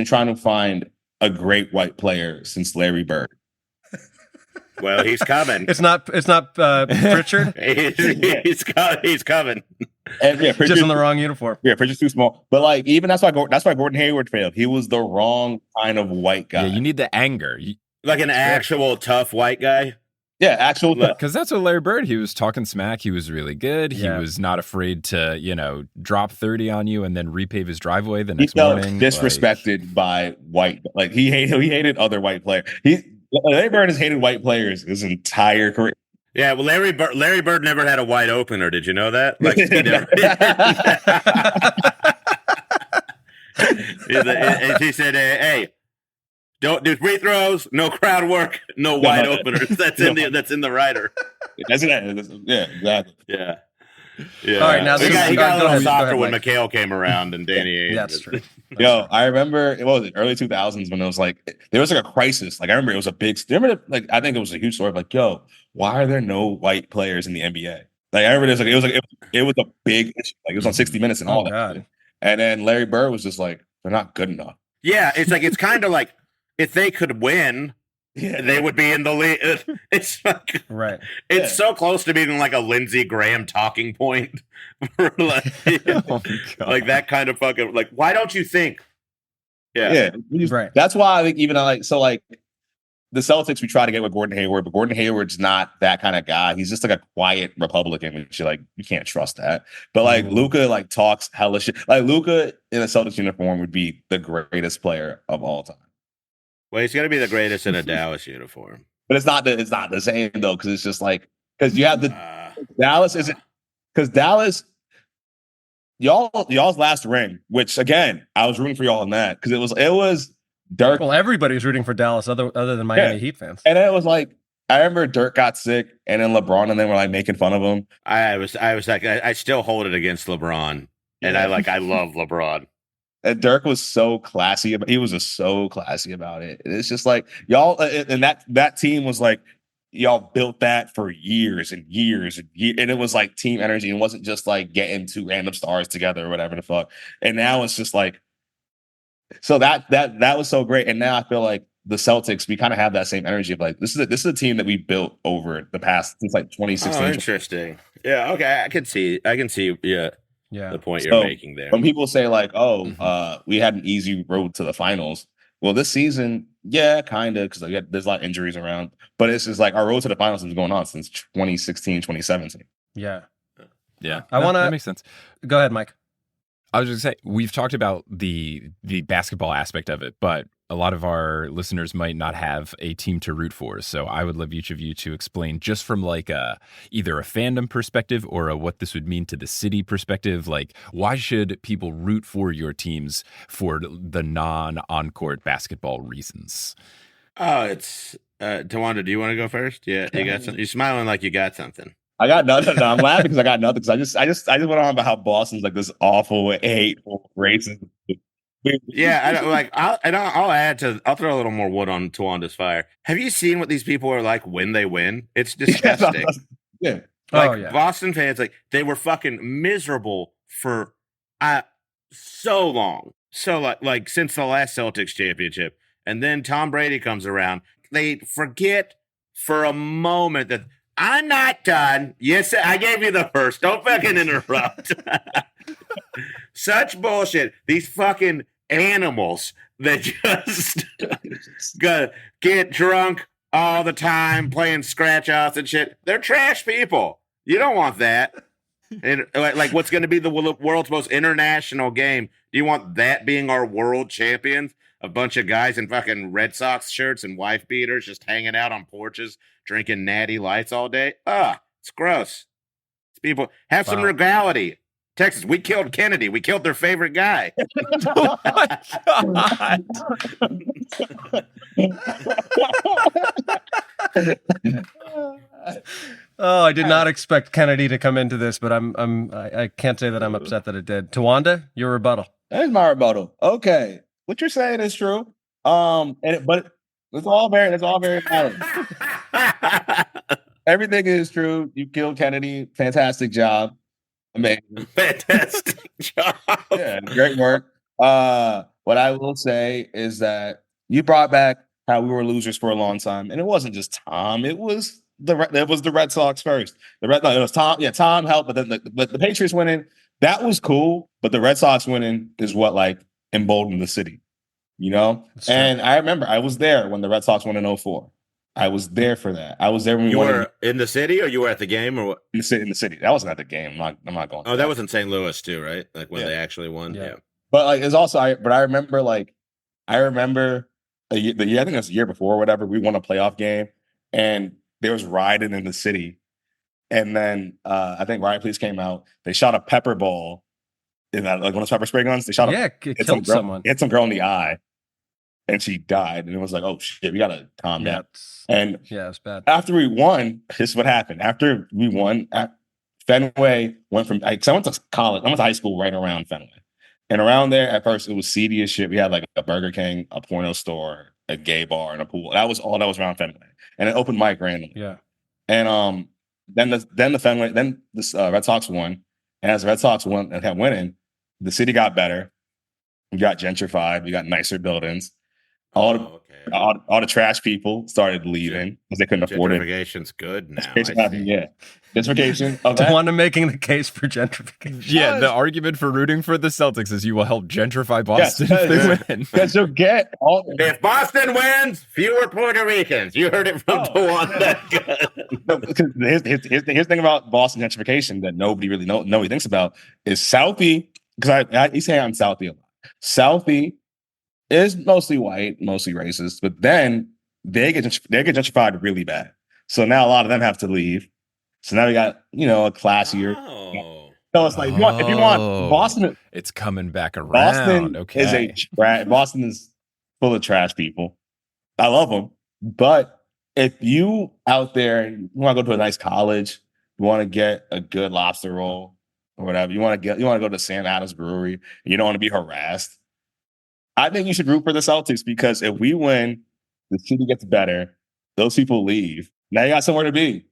trying to find a great white player since Larry Bird. Well, he's coming. It's not Pritchard. he's coming. And yeah, Pritchard's Just in the wrong uniform. Yeah, Pritchard's too small. But like, even that's why Gordon Hayward failed. He was the wrong kind of white guy. Yeah, you need the anger. Like an actual tough white guy. Yeah, actual. Because that's what Larry Bird, he was talking smack. He was really good. Yeah. He was not afraid to, drop 30 on you and then repave his driveway the He next felt morning. disrespected by white. Like he hated other white players. Larry Bird has hated white players his entire career. Yeah, well, Larry Bird never had a wide opener. Did you know that? Like, he never. He said, "Hey, don't do free throws, no crowd work, no wide openers." That's in the rider. Yeah, exactly. Yeah. All right, now he got a go little ahead, softer when Mike. McHale came around and Danny Ainge. That's true. I remember what was it, early 2000s when it was like there was like a crisis. Like I remember it was a big. I think it was a huge story. Of like, yo, why are there no white players in the NBA? Like I remember it was a big issue. Like it was on 60 Minutes and all that. God. And then Larry Bird was just like, they're not good enough. Yeah, it's kind of like if they could win, Yeah, they would be in the league. It's like, Right. It's so close to being like a Lindsey Graham talking point. For like, like that kind of fucking like. Why don't you think? Yeah. Right. That's why I think even the Celtics we try to get with Gordon Hayward, but Gordon Hayward's not that kind of guy. He's just like a quiet Republican, which you can't trust that. But like Luka talks hella shit. Like Luka in a Celtics uniform would be the greatest player of all time. Well, he's gonna be the greatest in a Dallas uniform. But it's not the same though, because it's just like because you have the Dallas isn't because Dallas. Y'all's last ring, which again, I was rooting for y'all in that because it was Dirk. Well, everybody's rooting for Dallas other than Miami Heat fans. And then it was like I remember Dirk got sick, and then LeBron and then were like making fun of him. I was like I still hold it against LeBron, and I love LeBron. And Dirk was so classy. He was just so classy about it. It's just like y'all, and that team was like y'all built that for years and years and years, and it was like team energy. It wasn't just like getting two random stars together or whatever the fuck. And now it's just like, so that was so great. And now I feel like the Celtics, we kind of have that same energy of like this is a team that we built over the past since like 2016. Oh, interesting. Yeah. Okay. I can see. Yeah. The point you're making there. When people say like, we had an easy road to the finals. Well, this season, yeah, kind of, because there's a lot of injuries around. But it's just like our road to the finals has been going on since 2016, 2017. Yeah. Yeah. That makes sense. Go ahead, Mike. I was just going to say, we've talked about the basketball aspect of it, but a lot of our listeners might not have a team to root for. So I would love each of you to explain just from like either a fandom perspective or a what this would mean to the city perspective. Like, why should people root for your teams for the non-on-court basketball reasons? Oh, it's Tawanda. Do you want to go first? Yeah, you got something. You're smiling like you got something. I got nothing. No, I'm laughing because I got nothing. Because I just went on about how Boston's like this awful, hateful, racist. Yeah, I'll throw a little more wood on Tawanda's fire. Have you seen what these people are like when they win? It's disgusting. Yeah. Boston fans, like they were fucking miserable for so long. So like since the last Celtics championship. And then Tom Brady comes around. They forget for a moment that I'm not done. Yes, I gave you the first. Don't fucking interrupt. Such bullshit. These fucking animals that just get drunk all the time, playing scratch offs and shit. They're trash people. You don't want that. And like, what's going to be the world's most international game? Do you want that being our world champions? a bunch of guys in fucking Red Sox shirts and wife beaters just hanging out on porches, drinking natty lights all day. It's gross. It's people have some regality. Texas, we killed Kennedy. We killed their favorite guy. Oh my God. Oh, I did not expect Kennedy to come into this, but I can't say that I'm upset that it did. Tawanda, your rebuttal. There's my rebuttal. Okay, what you're saying is true. But it's all very valid. Everything is true. You killed Kennedy. Fantastic job. Amazing. Fantastic job. Yeah, great work. What I will say is that you brought back how we were losers for a long time, and it wasn't just Tom. It was the Red Sox first. It was Tom. Yeah, Tom helped, but then the Patriots winning, that was cool. But the Red Sox winning is what like emboldened the city, you know. And I remember I was there when the Red Sox won in 2004. I was there for that. I was there when you were in the city, or you were at the game, or what? In the city. That wasn't at the game. I'm not going. Oh, that was in St. Louis too, right? Like when they actually won. Yeah. But like it's also I remember the year, I think it was the year before or whatever, we won a playoff game and there was rioting in the city. And then I think Riot Police came out. They shot a pepper ball in that, like one of those pepper spray guns. They shot killed someone. Hit some girl in the eye. And she died. And it was like, oh shit, we gotta calm down. And it's bad. After we won, this is what happened. After we won, Fenway went from, I went to college, I went to high school right around Fenway. And around there, at first, it was seedy as shit. We had like a Burger King, a porno store, a gay bar, and a pool. That was all that was around Fenway. And an open mic randomly. Yeah. And then the Red Sox won. And as the Red Sox won and kept winning, the city got better. We got gentrified. We got nicer buildings. All the trash people started leaving because they couldn't afford it. Gentrification's good now. Yeah. Gentrification. Tawanda making the case for gentrification. Yeah, the argument for rooting for the Celtics is you will help gentrify Boston if they win. Because you'll get all. If Boston wins, fewer Puerto Ricans. You heard it from Tawanda. Here's the thing about Boston gentrification that nobody really nobody thinks about is Southie. Because you say I'm Southie a lot. Southie is mostly white, mostly racist, but then they get gentrified really bad. So now a lot of them have to leave. So now we got, a classier. So it's like, if you want Boston, it's coming back around. Boston Boston is full of trash people. I love them, but if you out there, you want to go to a nice college, you want to get a good lobster roll or whatever, you want to go to Sam Adams Brewery, and you don't want to be harassed. I think you should root for the Celtics because if we win, the city gets better. Those people leave. Now you got somewhere to be.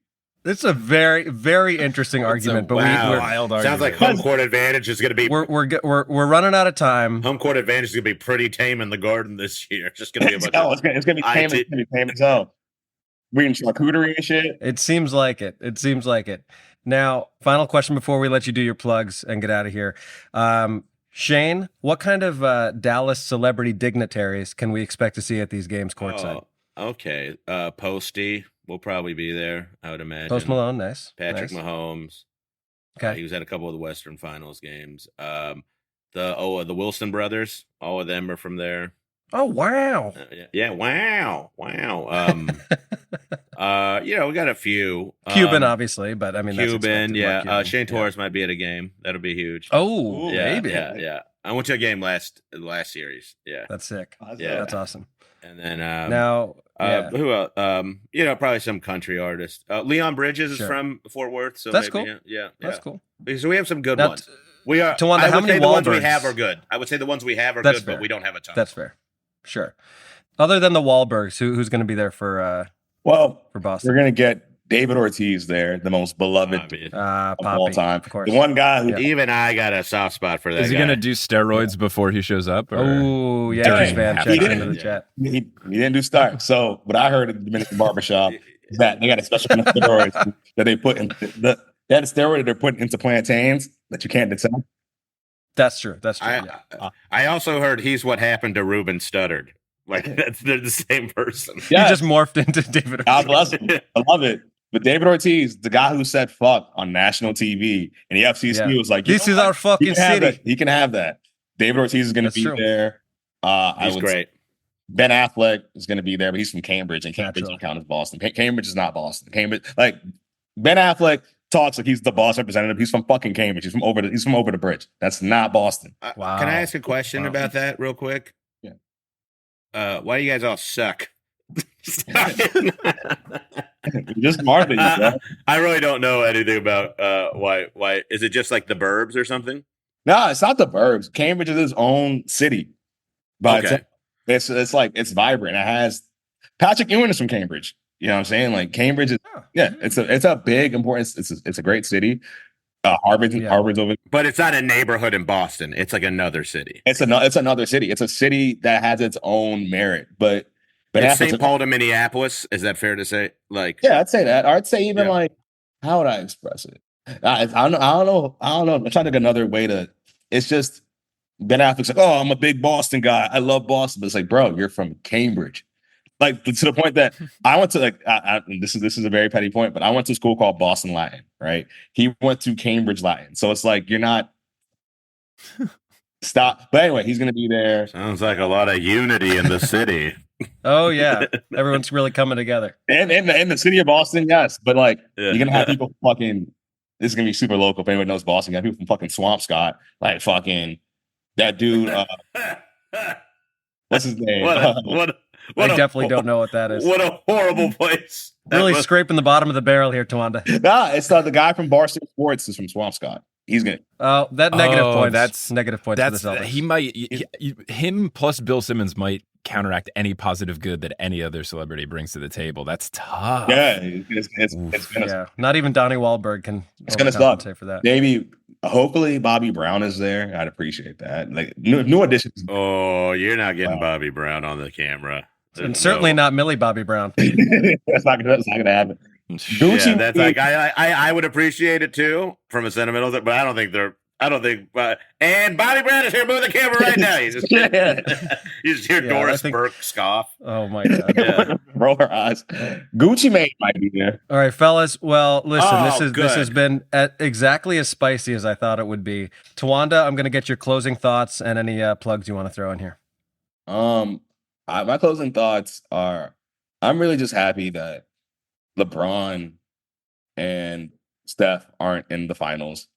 This is a very, very interesting argument, but wild argument. Sounds like home court advantage is going to be. We're running out of time. Home court advantage is going to be pretty tame in the Garden this year. It's just going to be a bunch it's going to be tame. It's going to be tame as hell. We in charcuterie and shit. It seems like it. Now, final question before we let you do your plugs and get out of here. Shane, what kind of Dallas celebrity dignitaries can we expect to see at these games courtside? Okay. Posty will probably be there, I would imagine. Post Malone, nice. Patrick Mahomes. Okay. He was at a couple of the Western Finals games. The Wilson brothers, all of them are from there. Oh, wow. Yeah, wow. We got a few. Cuban, obviously, but I mean, Cuban, yeah. Shane Torres might be at a game. That'll be huge. Oh, yeah, maybe. Yeah. I went to a game last series. Yeah. That's sick. Yeah. That's awesome. And then who else? Probably some country artist. Leon Bridges is from Fort Worth, so that's maybe, cool. Yeah. That's cool. So we have some good ones. We are. Tawanda, how many the ones we have are good. I would say the ones we have are good, fair. but we don't have a ton. That's fair. Sure. Other than the Wahlbergs, who's going to be there for Boston? We're going to get David Ortiz there, the most beloved of all time. Of course. The one guy who even I got a soft spot for that. Is he going to do steroids before he shows up? Oh, yeah. Van checks into the chat. He didn't do start. So what I heard at the Dominican barbershop is that they got a special kind of steroids that they put in they had a steroid that they're putting into plantains that you can't detect. That's true. I also heard he's what happened to Ruben Studdard. Like they're the same person. Yeah. He just morphed into David Ortiz. God bless him. I love it. But David Ortiz, the guy who said fuck on national TV, and the FCC was like, "This is our fucking city." He can have that. David Ortiz is going to be there. He's great. Ben Affleck is going to be there, but he's from Cambridge, and Cambridge Naturally. don't count as Boston. Cambridge is not Boston. Cambridge, like Ben Affleck talks like he's the boss representative. He's from fucking Cambridge. He's from over the bridge. That's not Boston. Wow. Can I ask a question Wow. about that real quick? Yeah. Why do you guys all suck? Just marketing, bro. I really don't know anything about why. Is it just like the burbs or something? No, it's not the burbs. Cambridge is its own city. But Okay. it's like it's vibrant. It has Patrick Ewing is from Cambridge. You know what I'm saying? Like Cambridge is it's a big important. It's a great city. Harvard's over. But it's not a neighborhood in Boston. It's like another city. It's another city. It's a city that has its own merit. But It's St. Paul to Minneapolis. Is that fair to say? Like, yeah, I'd say that. Or I'd say even like, how would I express it? I don't know. I'm trying to think another way to. It's just Ben Affleck's like, oh, I'm a big Boston guy. I love Boston, but it's like, bro, you're from Cambridge. Like to the point that I went to this is a very petty point, but I went to a school called Boston Latin, right? He went to Cambridge Latin. So it's like you're not stop. But anyway, he's gonna be there. sounds like a lot of unity in the city. Oh yeah, everyone's really coming together. And in the city of Boston, yes. But like Yeah. you're gonna have people fucking this is gonna be super local if anyone knows Boston. You got people from fucking Swampscott, like fucking that dude, what's his name? I definitely don't know what that is. What a horrible place. Really scraping the bottom of the barrel here, Tawanda. Nah, it's the guy from Barstool Sports is from Swampscott. He's gonna That negative points. That's negative points for the Celtics. He might him plus Bill Simmons might counteract any positive good that any other celebrity brings to the table. That's tough. yeah, it's gonna Not even Donnie Wahlberg can. It's gonna suck for that. maybe hopefully Bobby Brown is there. I'd appreciate that. Like new additions. Oh, you're not getting Bobby Brown on the camera. And certainly not Millie Bobby Brown. that's not gonna happen. Gucci, Yeah, that's like I would appreciate it too from a sentimental, but I don't think and Bobby Brown is here moving the camera right now. You just, you just hear Doris Burke scoff. Oh my god! Roll her eyes. Gucci Mane might be there. All right, fellas. Well, listen, this good. has been exactly as spicy as I thought it would be. Tawanda, I'm going to get your closing thoughts and any plugs you want to throw in here. My closing thoughts are: I'm really just happy that LeBron and Steph aren't in the finals.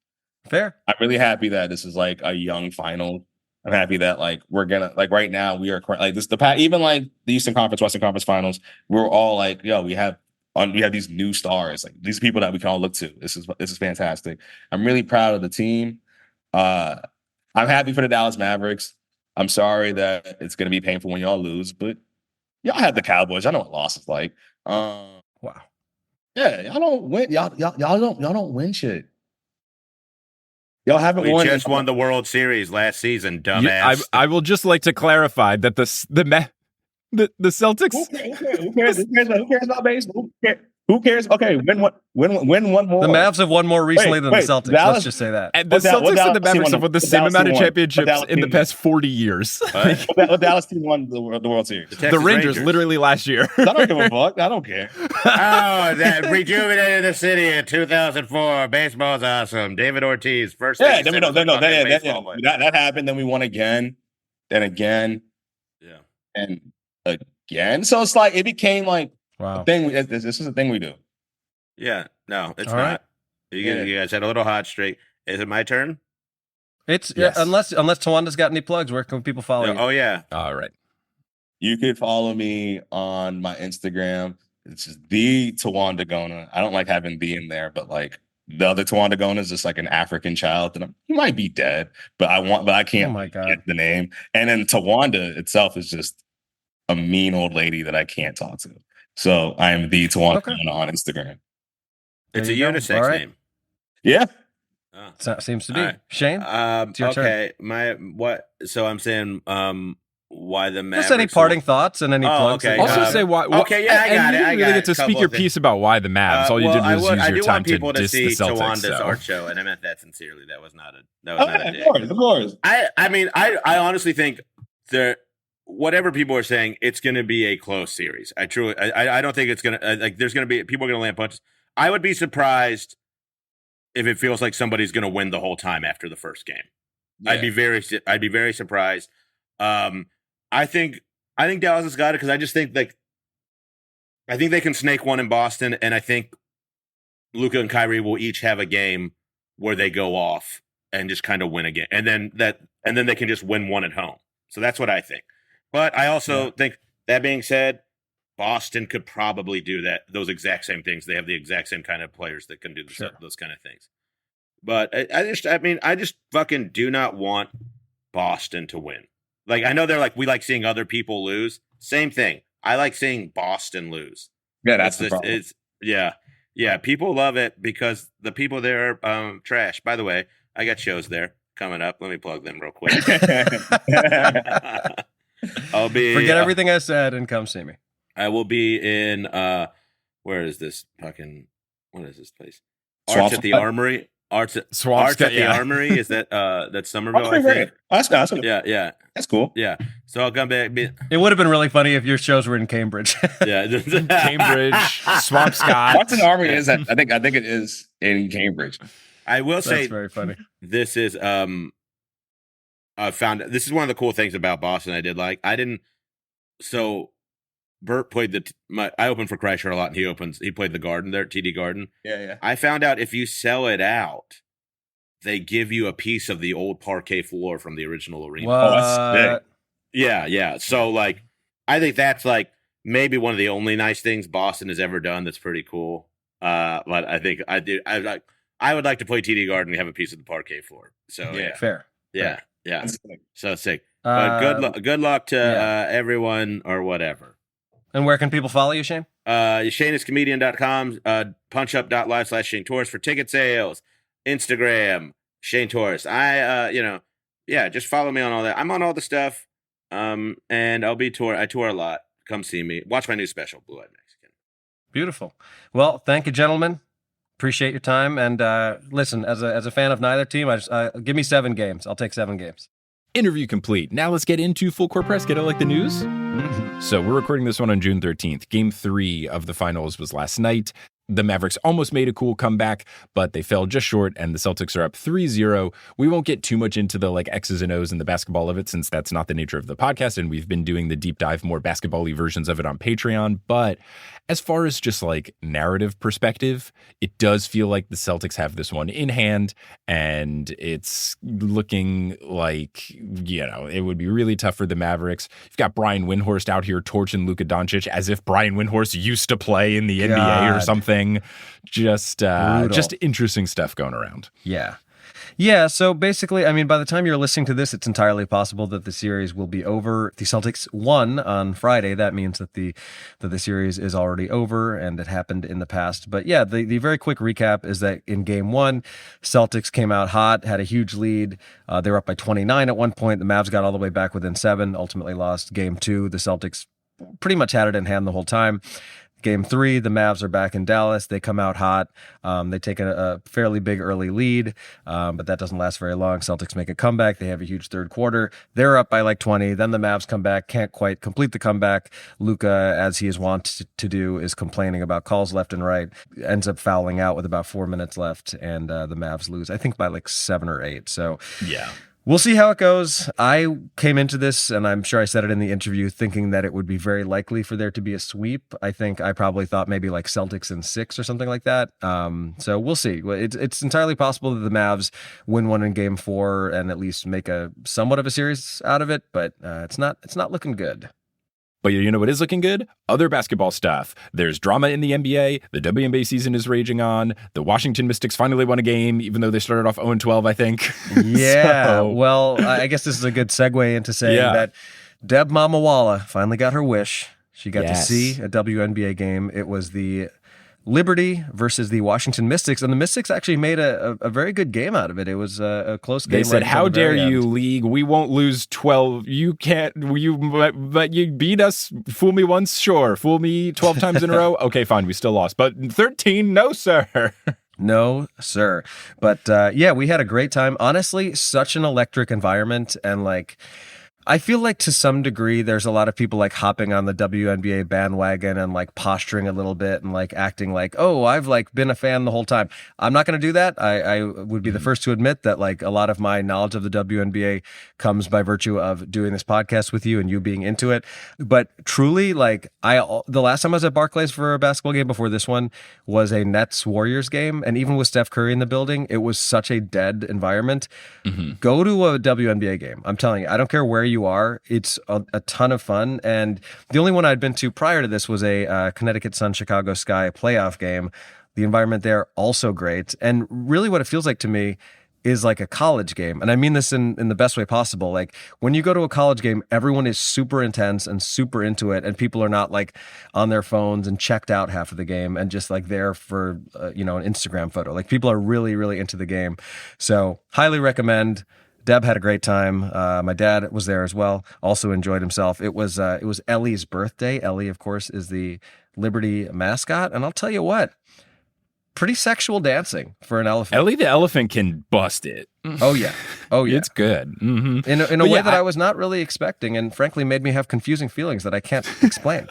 Fair. I'm really happy that this is like a young final. I'm happy that like we're gonna like right now we are like this even like the Eastern Conference, Western Conference Finals. We're all like, yo, we have these new stars, like these people that we can all look to. This is fantastic. I'm really proud of the team. I'm happy for the Dallas Mavericks. I'm sorry that it's gonna be painful when y'all lose, but y'all had the Cowboys. I know what loss is like. Wow. Yeah, y'all don't win. Y'all don't win shit. Y'all haven't won. We just won the World Series last season, dumbass. I will just like to clarify that the Celtics. Who cares about baseball? Who cares? Okay, win one more. The Mavs have won more recently than the Celtics. Dallas, let's just say that. And the Celtics and the Mavericks have won the same amount of championships in the past 40 years. What Dallas team won the World Series? The Rangers, literally last year. I don't give a fuck. I don't care. That rejuvenated the city in 2004. Baseball's awesome. David Ortiz, first. Yeah, then that happened. Then we won again, then again, and again. So it's like it became like a thing. This is a thing we do. Yeah, no, it's All not. right. You guys had a little hot streak. Is it my turn? It's Yes. unless Tawanda's got any plugs, where can people follow you? Oh yeah. All right. You could follow me on my Instagram. It's just the Tawanda Gona. I don't like having the in there, but like the other Tawanda Gona is just like an African child, and he might be dead, but I can't Oh my God. get the name. And then Tawanda itself is just a mean old lady that I can't talk to. So I am the Tawanda Gona on Instagram. It's a There you go. unisex All right. name. Yeah. So it seems to be. All right. Shane? It's your okay. So I'm saying why the Mavericks? Just any parting thoughts and any plugs. okay. Also say why. Okay, yeah, I and got you it. didn't really get to speak your piece about why the Mavs. All you did was use I your do time want to people to diss the see Celtics. Tawanda's So. art show, and I meant that sincerely. That was not a dig. Of course. I mean, I honestly think whatever people are saying, it's going to be a close series. I don't think it's going to like. There's going to be people are going to land punches. I would be surprised if it feels like somebody's going to win the whole time after the first game. Yeah. I'd be very surprised. I think I think Dallas has got it because I just think I think they can snake one in Boston, and I think Luka and Kyrie will each have a game where they go off and just kind of win a game, and then they can just win one at home. So that's what I think. But I also think, that being said, Boston could probably do those exact same things. They have the exact same kind of players that can do those kind of things. But I just fucking do not want Boston to win. Like, I know they're like, we like seeing other people lose. Same thing. I like seeing Boston lose. Yeah, that's the problem. Yeah. People love it because the people there are trash. By the way, I got shows there coming up. Let me plug them real quick. I'll be forget everything I said and come see me. I will be in where is this fucking, what is this place? Swamp Arts at the Armory. Arts at the Armory. Is that that's Somerville? I think. That's awesome. Yeah. That's cool. Yeah. So I'll come back. It would have been really funny if your shows were in Cambridge. Yeah. Cambridge, Swampscott. Arts at the Armory is I think it is in Cambridge. I will say that's very funny. This is I found this is one of the cool things about Boston. So Bert played I opened for Kreischer a lot, and he played the Garden there at TD Garden. Yeah. I found out if you sell it out, they give you a piece of the old parquet floor from the original arena. What? Oh, that's sick. Yeah. So like, I think that's like maybe one of the only nice things Boston has ever done. That's pretty cool. But I think I would like to play TD Garden and have a piece of the parquet floor. So yeah. Fair. Yeah. That's sick. So sick. But good luck to everyone or whatever. And where can people follow you, Shane? ShaneIsComedian.com, punchup.live/Shane Torres for ticket sales, Instagram, Shane Torres. Just follow me on all that. I'm on all the stuff. And I'll be I tour a lot. Come see me. Watch my new special, Blue Eyed Mexican. Beautiful. Well, thank you, gentlemen. Appreciate your time. And listen, as a fan of neither team, give me 7 games. I'll take 7 games. Interview complete. Now let's get into Full Court Press. Get it like the news? So we're recording this one on June 13th. Game 3 of the finals was last night. The Mavericks almost made a cool comeback, but they fell just short, and the Celtics are up 3-0. We won't get too much into the X's and O's and the basketball of it, since that's not the nature of the podcast, and we've been doing the deep dive, more basketball-y versions of it on Patreon. But as far as just narrative perspective, it does feel like the Celtics have this one in hand, and it's looking like, it would be really tough for the Mavericks. You've got Brian Windhorst out here torching Luka Doncic as if Brian Windhorst used to play in the NBA or something. Just interesting stuff going around. Yeah. So basically, by the time you're listening to this, it's entirely possible that the series will be over. If the Celtics won on Friday, that means that the series is already over, and it happened in the past. But yeah, the very quick recap is that in Game 1, Celtics came out hot, had a huge lead. They were up by 29 at one point. The Mavs got all the way back within 7, ultimately lost Game 2. The Celtics pretty much had it in hand the whole time. Game 3, the Mavs are back in Dallas. They come out hot. They take a fairly big early lead, but that doesn't last very long. Celtics make a comeback. They have a huge third quarter. They're up by 20. Then the Mavs come back, can't quite complete the comeback. Luka, as he is wont to do, is complaining about calls left and right. Ends up fouling out with about 4 minutes left, and the Mavs lose, I think, by 7 or 8. So yeah. We'll see how it goes. I came into this, and I'm sure I said it in the interview, thinking that it would be very likely for there to be a sweep. I think I probably thought maybe Celtics in 6 or something like that. So we'll see. It's entirely possible that the Mavs win one in Game 4 and at least make a somewhat of a series out of it, but it's not looking good. But you know what is looking good? Other basketball stuff. There's drama in the NBA. The WNBA season is raging on. The Washington Mystics finally won a game, even though they started off 0-12, I think. Yeah. Well, I guess this is a good segue into saying that Deb Mamawala finally got her wish. She got to see a WNBA game. It was the Liberty versus the Washington Mystics, and the Mystics actually made a very good game out of it. It was a close game. They said, "How dare you, league? We won't lose 12. You can't. But you beat us. Fool me once, sure. Fool me 12 times in a row. Okay, fine. We still lost. But 13, no, sir." No, sir. But we had a great time. Honestly, such an electric environment, and I feel like to some degree, there's a lot of people like hopping on the WNBA bandwagon and like posturing a little bit and like acting like, oh, I've like been a fan the whole time. I'm not going to do that. I would be the first to admit that like a lot of my knowledge of the WNBA comes by virtue of doing this podcast with you and you being into it. But truly, like the last time I was at Barclays for a basketball game before this one was a Nets Warriors game. And even with Steph Curry in the building, it was such a dead environment. Go to a WNBA game. I'm telling you, I don't care where you are. It's a ton of fun. And the only one I'd been to prior to this was a Connecticut Sun Chicago Sky playoff game. The environment there also great. And really what it feels like to me is like a college game. And I mean this in the best way possible. Like when you go to a college game, everyone is super intense and super into it. And people are not like on their phones and checked out half of the game and just like there for, an Instagram photo. Like people are really, really into the game. So highly recommend. Deb had a great time. My dad was there as well. Also enjoyed himself. It was Ellie's birthday. Ellie, of course, is the Liberty mascot. And I'll tell you what, pretty sexual dancing for an elephant. Ellie the elephant can bust it. Oh yeah. It's good. Mm-hmm. In a way that I was not really expecting, and frankly made me have confusing feelings that I can't explain.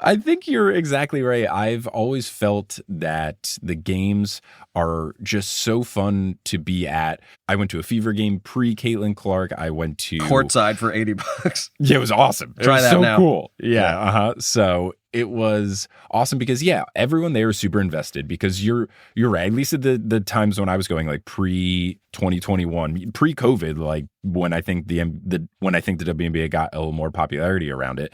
I think you're exactly right. I've always felt that the games are just so fun to be at. I went to a Fever game pre-Caitlin Clark. I went to courtside for $80. Yeah, it was awesome. Try it was that so now. Cool. Yeah. So it was awesome because everyone there was super invested because you're right. At least at the times when I was going like pre-2021, pre-COVID, like when I think the WNBA got a little more popularity around it.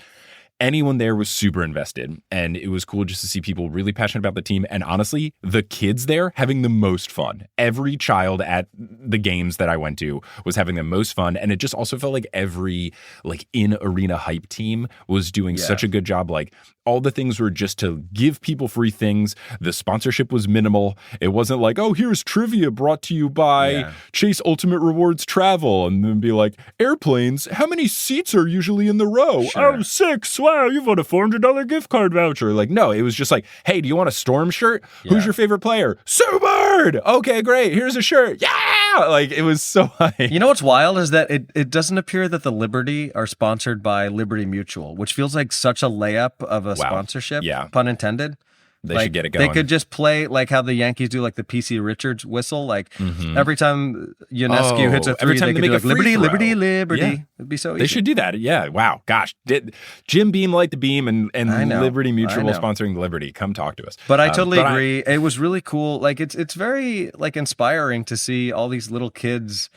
Anyone there was super invested, and it was cool just to see people really passionate about the team. And honestly, the kids there having the most fun. Every child at the games that I went to was having the most fun, and it just also felt like every like in arena hype team was doing such a good job. Like all the things were just to give people free things. The sponsorship was minimal. It wasn't like, oh, here's trivia brought to you by Chase Ultimate Rewards Travel, and then be like, airplanes. How many seats are usually in the row? Sure. Oh, 6. Wow, you've won a $400 gift card voucher. Like, no, it was just like, hey, do you want a Storm shirt? Yeah. Who's your favorite player? Sue Bird. Okay, great. Here's a shirt. Yeah. Like, it was so high. You know what's wild is that it doesn't appear that the Liberty are sponsored by Liberty Mutual, which feels like such a layup of a sponsorship. Yeah. Pun intended. They should get it going. They could just play like how the Yankees do, like the PC Richards whistle. Like every time Ionescu hits a three, they could do like Liberty, Liberty, Liberty. Yeah. It'd be so easy. They should do that. Yeah. Wow. Gosh. Did Jim Beam light the beam and Liberty Mutual sponsoring Liberty? Come talk to us. But I totally agree. It was really cool. Like it's very like inspiring to see all these little kids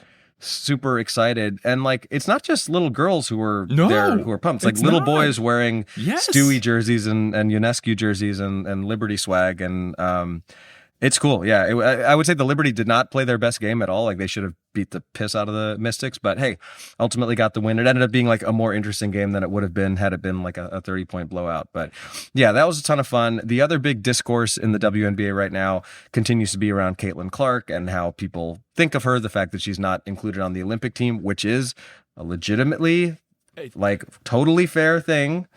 super excited, and like it's not just little girls who are there who are pumped. It's like little boys wearing Stewie jerseys and Ionescu jerseys and Liberty swag, and it's cool. Yeah, I would say the Liberty did not play their best game at all. Like they should have beat the piss out of the Mystics, but hey, ultimately got the win. It ended up being like a more interesting game than it would have been had it been like a 30-point blowout. But yeah, that was a ton of fun. The other big discourse in the WNBA right now continues to be around Caitlin Clark and how people think of her, the fact that she's not included on the Olympic team, which is a legitimately like totally fair thing.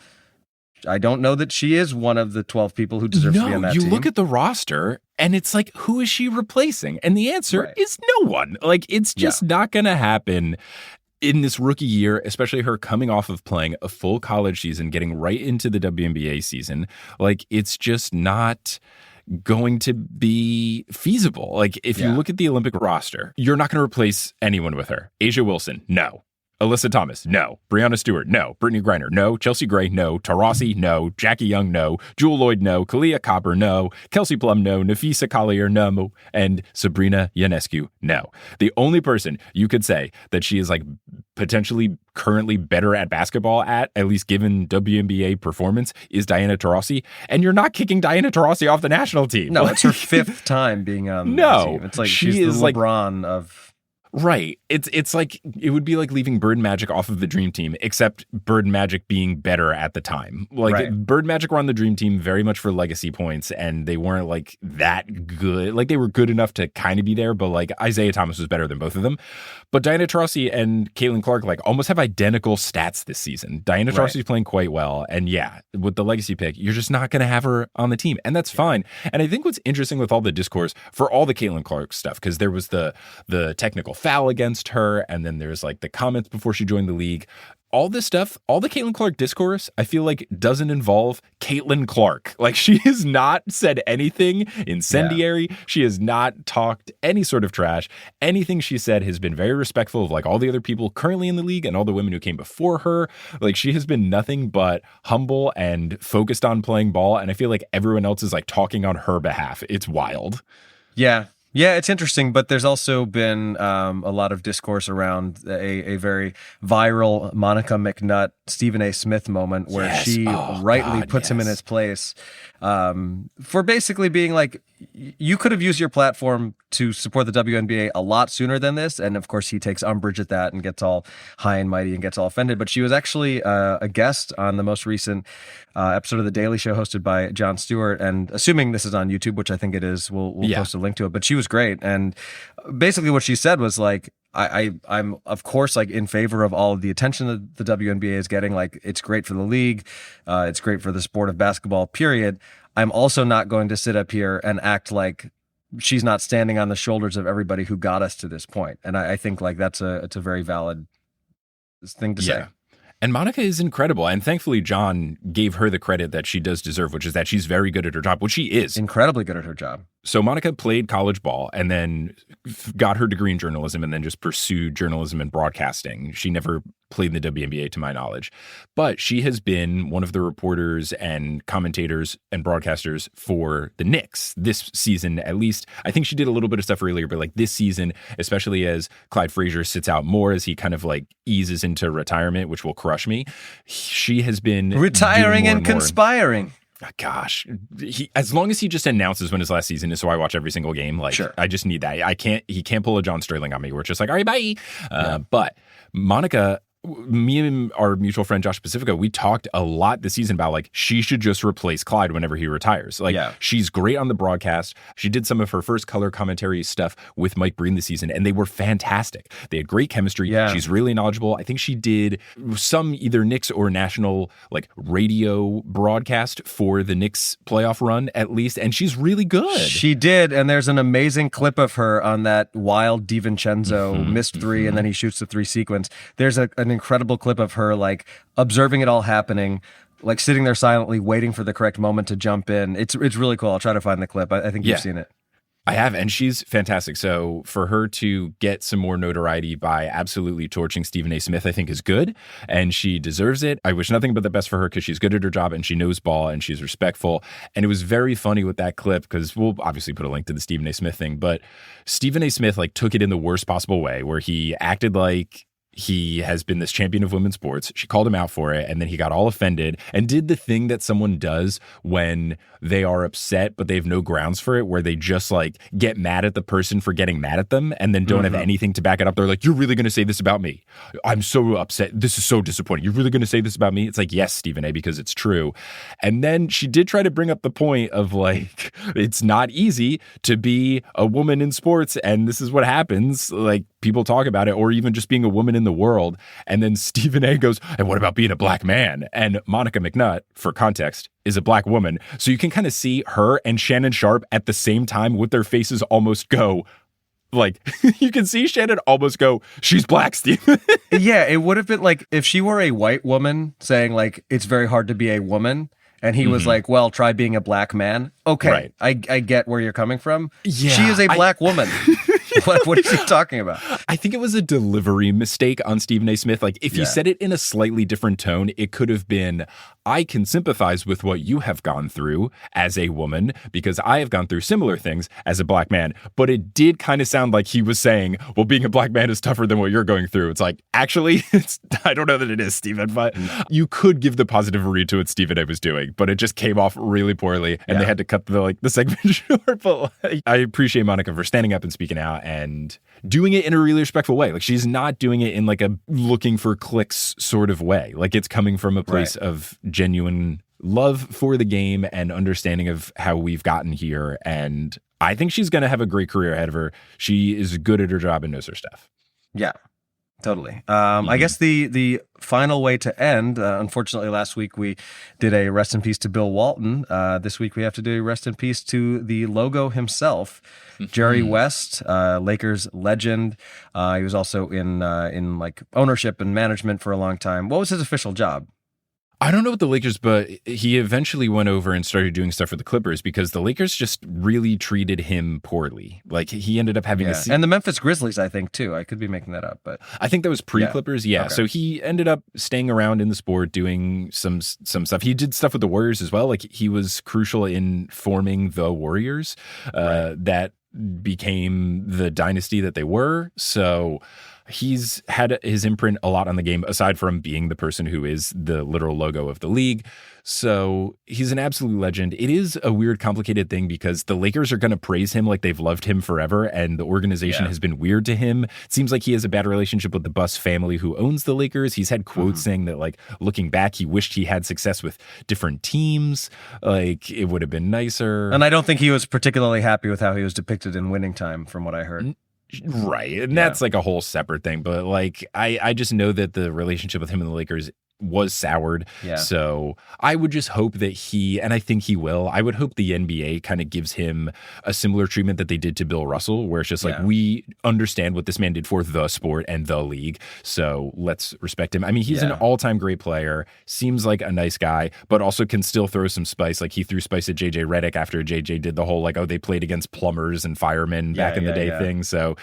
I don't know that she is one of the 12 people who deserve to be on that team. You look at the roster and it's like, who is she replacing? And the answer is no one. Like, it's just not going to happen in this rookie year, especially her coming off of playing a full college season, getting right into the WNBA season. Like, it's just not going to be feasible. Like, if you look at the Olympic roster, you're not going to replace anyone with her. Asia Wilson, no. Alyssa Thomas, no. Breonna Stewart, no. Brittany Griner, no. Chelsea Gray, no. Taurasi, no. Jackie Young, no. Jewel Lloyd, no. Kalia Copper, no. Kelsey Plum, no. Nafisa Collier, no. And Sabrina Ionescu, no. The only person you could say that she is like potentially currently better at basketball at least given WNBA performance, is Diana Taurasi. And you're not kicking Diana Taurasi off the national team. No, it's her 5th time being on the team. It's like she's the LeBron of... Right. It's like it would be like leaving Bird Magic off of the Dream Team, except Bird Magic being better at the time. Like Bird Magic were on the Dream Team very much for legacy points, and they weren't like that good. Like they were good enough to kind of be there, but like Isaiah Thomas was better than both of them. But Diana Taurasi and Caitlin Clark like almost have identical stats this season. Diana Taurasi is playing quite well, and with the legacy pick, you're just not going to have her on the team, and that's fine. And I think what's interesting with all the discourse for all the Caitlin Clark stuff, because there was the technical foul against her. And then there's like the comments before she joined the league. All this stuff, all the Caitlin Clark discourse, I feel like doesn't involve Caitlin Clark. Like, she has not said anything incendiary. Yeah. She has not talked any sort of trash. Anything she said has been very respectful of like all the other people currently in the league and all the women who came before her. Like, she has been nothing but humble and focused on playing ball. And I feel like everyone else is like talking on her behalf. It's wild. Yeah. Yeah, it's interesting, but there's also been a lot of discourse around a very viral Monica McNutt, Stephen A. Smith moment where she rightly puts him in his place for basically being like, you could have used your platform to support the WNBA a lot sooner than this. And of course, he takes umbrage at that and gets all high and mighty and gets all offended. But she was actually a guest on the most recent episode of The Daily Show hosted by Jon Stewart. And assuming this is on YouTube, which I think it is, we'll post a link to it. But she was great. And basically what she said was like, I'm of course like in favor of all of the attention that the WNBA is getting. Like, it's great for the league. It's great for the sport of basketball, period. I'm also not going to sit up here and act like she's not standing on the shoulders of everybody who got us to this point. And I think like it's a very valid thing to say. And Monica is incredible. And thankfully, John gave her the credit that she does deserve, which is that she's very good at her job, which she is. Incredibly good at her job. So Monica played college ball and then got her degree in journalism and then just pursued journalism and broadcasting. She never played in the WNBA to my knowledge, but she has been one of the reporters and commentators and broadcasters for the Knicks this season, at least. I think she did a little bit of stuff earlier, but like this season, especially as Clyde Frazier sits out more as he kind of like eases into retirement, which will crush me. She has been retiring and conspiring. Gosh, as long as he just announces when his last season is, so I watch every single game. Like, sure. I just need that. He can't pull a John Sterling on me where it's just like, all right, bye. But Monica, me and our mutual friend Josh Pacifico, we talked a lot this season about like she should just replace Clyde whenever he retires. Like, she's great on the broadcast. She did some of her first color commentary stuff with Mike Breen this season, and they were fantastic. They had great chemistry. Yeah. She's really knowledgeable. I think she did some either Knicks or national like radio broadcast for the Knicks playoff run at least, and she's really good. She did, and there's an amazing clip of her on that wild DiVincenzo missed three, and then he shoots the three sequence. There's an incredible clip of her like observing it all happening, like sitting there silently waiting for the correct moment to jump in. It's really cool. I'll try to find the clip. I think you've seen it. I have, and she's fantastic. So for her to get some more notoriety by absolutely torching Stephen A. Smith, I think is good, and she deserves it. I wish nothing but the best for her because she's good at her job and she knows ball and she's respectful. And it was very funny with that clip because we'll obviously put a link to the Stephen A. Smith thing, but Stephen A. Smith like took it in the worst possible way where he acted like he has been this champion of women's sports. She called him out for it, and then he got all offended and did the thing that someone does when they are upset, but they have no grounds for it, where they just like get mad at the person for getting mad at them and then don't have anything to back it up. They're like, you're really going to say this about me? I'm so upset. This is so disappointing. You're really going to say this about me? It's like, yes, Stephen A., because it's true. And then she did try to bring up the point of like, it's not easy to be a woman in sports, and this is what happens. Like, people talk about it, or even just being a woman in the world. And then Stephen A. goes, and what about being a black man? And Monica McNutt, for context, is a black woman. So you can kind of see her and Shannon Sharpe at the same time with their faces almost go, like, you can see Shannon almost go, she's black, Stephen. Yeah, it would have been like if she were a white woman saying like, it's very hard to be a woman. And he was like, well, try being a black man. Okay, right. I get where you're coming from. Yeah, she is a black woman. What is he talking about? I think it was a delivery mistake on Stephen A. Smith. Like, if he said it in a slightly different tone, it could have been, I can sympathize with what you have gone through as a woman because I have gone through similar things as a black man. But it did kind of sound like he was saying, well, being a black man is tougher than what you're going through. It's like, actually, I don't know that it is, Stephen, but you could give the positive read to what Stephen A. was doing, but it just came off really poorly, and they had to cut the segment short. But I appreciate Monica for standing up and speaking out and doing it in a really respectful way. Like, she's not doing it in like a looking for clicks sort of way. Like, it's coming from a place of genuine love for the game and understanding of how we've gotten here. And I think she's going to have a great career ahead of her. She is good at her job and knows her stuff. Yeah. Totally. I guess the final way to end, unfortunately, last week we did a rest in peace to Bill Walton. This week we have to do a rest in peace to the logo himself, Jerry West, Lakers legend. He was also in like ownership and management for a long time. What was his official job? I don't know with the Lakers, but he eventually went over and started doing stuff for the Clippers because the Lakers just really treated him poorly. Like he ended up having and the Memphis Grizzlies, I think, too. I could be making that up, but I think that was pre-Clippers. Yeah. Okay. So he ended up staying around in the sport, doing some stuff. He did stuff with the Warriors as well. Like he was crucial in forming the Warriors that became the dynasty that they were. So he's had his imprint a lot on the game, aside from being the person who is the literal logo of the league. So he's an absolute legend. It is a weird, complicated thing because the Lakers are going to praise him like they've loved him forever, and the organization has been weird to him. It seems like he has a bad relationship with the Buss family who owns the Lakers. He's had quotes saying that, like, looking back, he wished he had success with different teams. Like, it would have been nicer. And I don't think he was particularly happy with how he was depicted in Winning Time, from what I heard. Right. And that's like a whole separate thing. But like, I just know that the relationship with him and the Lakers was soured. Yeah. So I would just hope that he, and I think he will, I would hope the NBA kind of gives him a similar treatment that they did to Bill Russell, where it's just like, we understand what this man did for the sport and the league. So let's respect him. I mean, he's an all-time great player, seems like a nice guy, but also can still throw some spice. Like he threw spice at JJ Redick after JJ did the whole, like, oh, they played against plumbers and firemen back in the day thing. So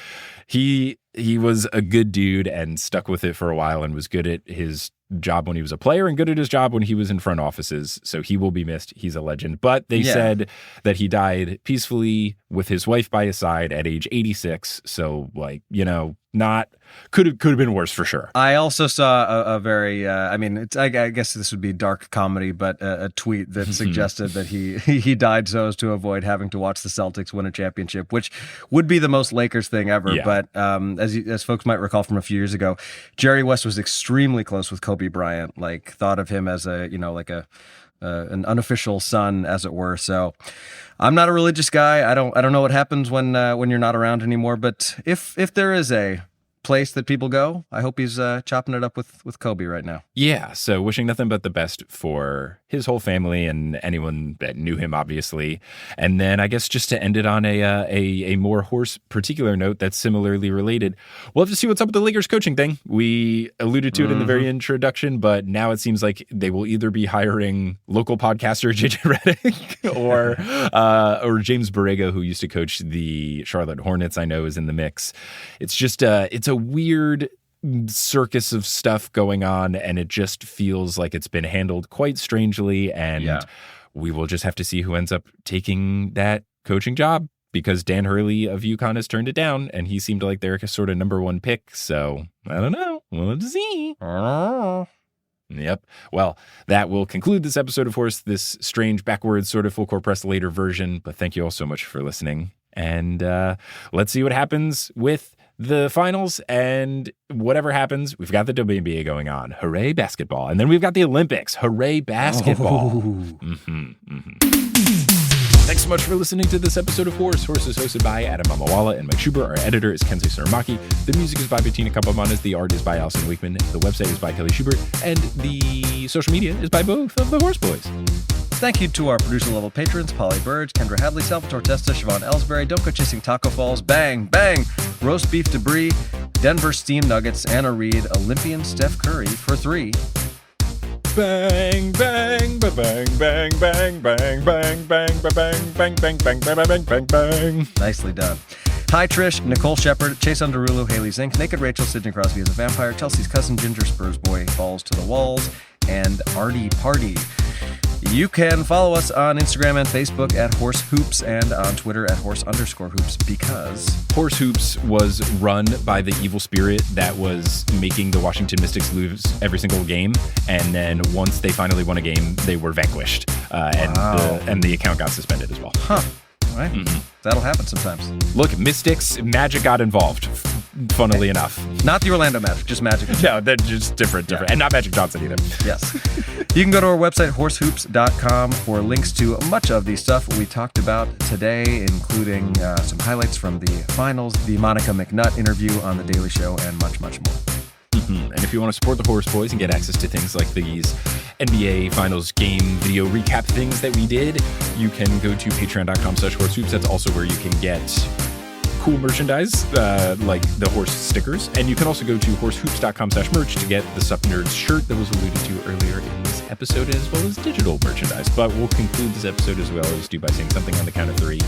he was a good dude and stuck with it for a while and was good at his job when he was a player and good at his job when he was in front offices. So he will be missed. He's a legend. But they said that he died peacefully with his wife by his side at age 86. So, like, you know, not could have been worse for sure. I also saw a very I mean, I guess this would be dark comedy, but a tweet that suggested that he died so as to avoid having to watch the Celtics win a championship, which would be the most Lakers thing ever. Yeah. But as folks might recall from a few years ago, Jerry West was extremely close with Kobe Bryant. Like, thought of him as an unofficial son, as it were. So I'm not a religious guy. I don't know what happens when you're not around anymore. But if there is a place that people go, I hope he's chopping it up with Kobe right now. Yeah. So wishing nothing but the best for his whole family and anyone that knew him, obviously. And then I guess just to end it on a more horse particular note that's similarly related, we'll have to see what's up with the Lakers coaching thing. We alluded to it in the very introduction, but now it seems like they will either be hiring local podcaster JJ Redick or James Borrego, who used to coach the Charlotte Hornets, I know is in the mix. It's just it's a weird circus of stuff going on, and it just feels like it's been handled quite strangely, and we will just have to see who ends up taking that coaching job, because Dan Hurley of UConn has turned it down, and he seemed like their sort of number one pick. So I don't know. We'll have to see. Yep. Well, that will conclude this episode of Horse, this strange, backwards, sort of full court press later version. But thank you all so much for listening. And let's see what happens with the finals, and whatever happens, we've got the WNBA going on. Hooray, basketball. And then we've got the Olympics. Hooray, basketball. Thanks so much for listening to this episode of Horse. Horse is hosted by Adam Amawala and Mike Schubert. Our editor is Kensei Suramaki. The music is by Bettina Kampamanis. The art is by Allison Wakeman. The website is by Kelly Schubert. And the social media is by both of the Horse Boys. Thank you to our producer-level patrons, Polly Burge, Kendra Hadley, Salvatore Testa, Siobhan Ellsbury, Don't Go Chasing Taco Falls, Bang, Bang, Roast Beef Debris, Denver Steam Nuggets, Anna Reed, Olympian Steph Curry for 3. Bang, bang, ba bang, bang, bang, bang, bang, bang, ba bang, bang, bang, bang, bang, bang, bang, bang. Nicely done. Hi, Trish, Nicole Shepard, Chase Underulu, Haley Zink, Naked Rachel, Sidney Crosby as a vampire, Chelsea's cousin Ginger, Spurs boy, Balls to the Walls, and Artie Party. You can follow us on Instagram and Facebook at Horse Hoops and on Twitter at Horse_Hoops, because Horse Hoops was run by the evil spirit that was making the Washington Mystics lose every single game. And then once they finally won a game, they were vanquished. And the account got suspended as well. Huh. All right. That'll happen sometimes. Look, Mystics, Magic got involved, funnily enough. Not the Orlando Magic, just Magic. No, they're just different. Yeah. And not Magic Johnson either. Yes. You can go to our website, horsehoops.com, for links to much of the stuff we talked about today, including some highlights from the finals, the Monica McNutt interview on The Daily Show, and much, much more. And if you want to support the Horse Boys and get access to things like these NBA Finals game video recap things that we did, you can go to patreon.com/horsehoops. That's also where you can get cool merchandise like the horse stickers. And you can also go to horsehoops.com/merch to get the Sup Nerds shirt that was alluded to earlier in this episode, as well as digital merchandise. But we'll conclude this episode as we always do by saying something on the count of three.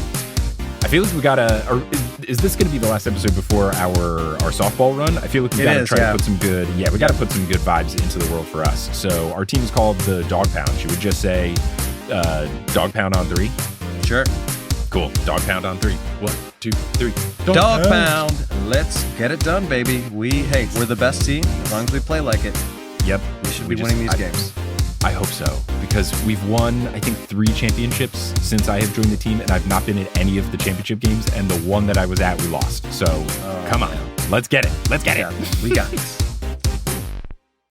I feel like we gotta, or is this going to be the last episode before our softball run? I feel like we gotta try to put some good, we gotta put some good vibes into the world for us. So our team is called the Dog Pound. Should we just say Dog Pound on three? Sure. Cool. Dog Pound on three. 1, 2, 3. Dog Pound. Let's get it done, baby. We're the best team as long as we play like it. Yep. We should be winning these games. I hope so, because we've won, I think, 3 championships since I have joined the team, and I've not been at any of the championship games, and the one that I was at, we lost. So, come on. Let's get it. Let's get it. We got this.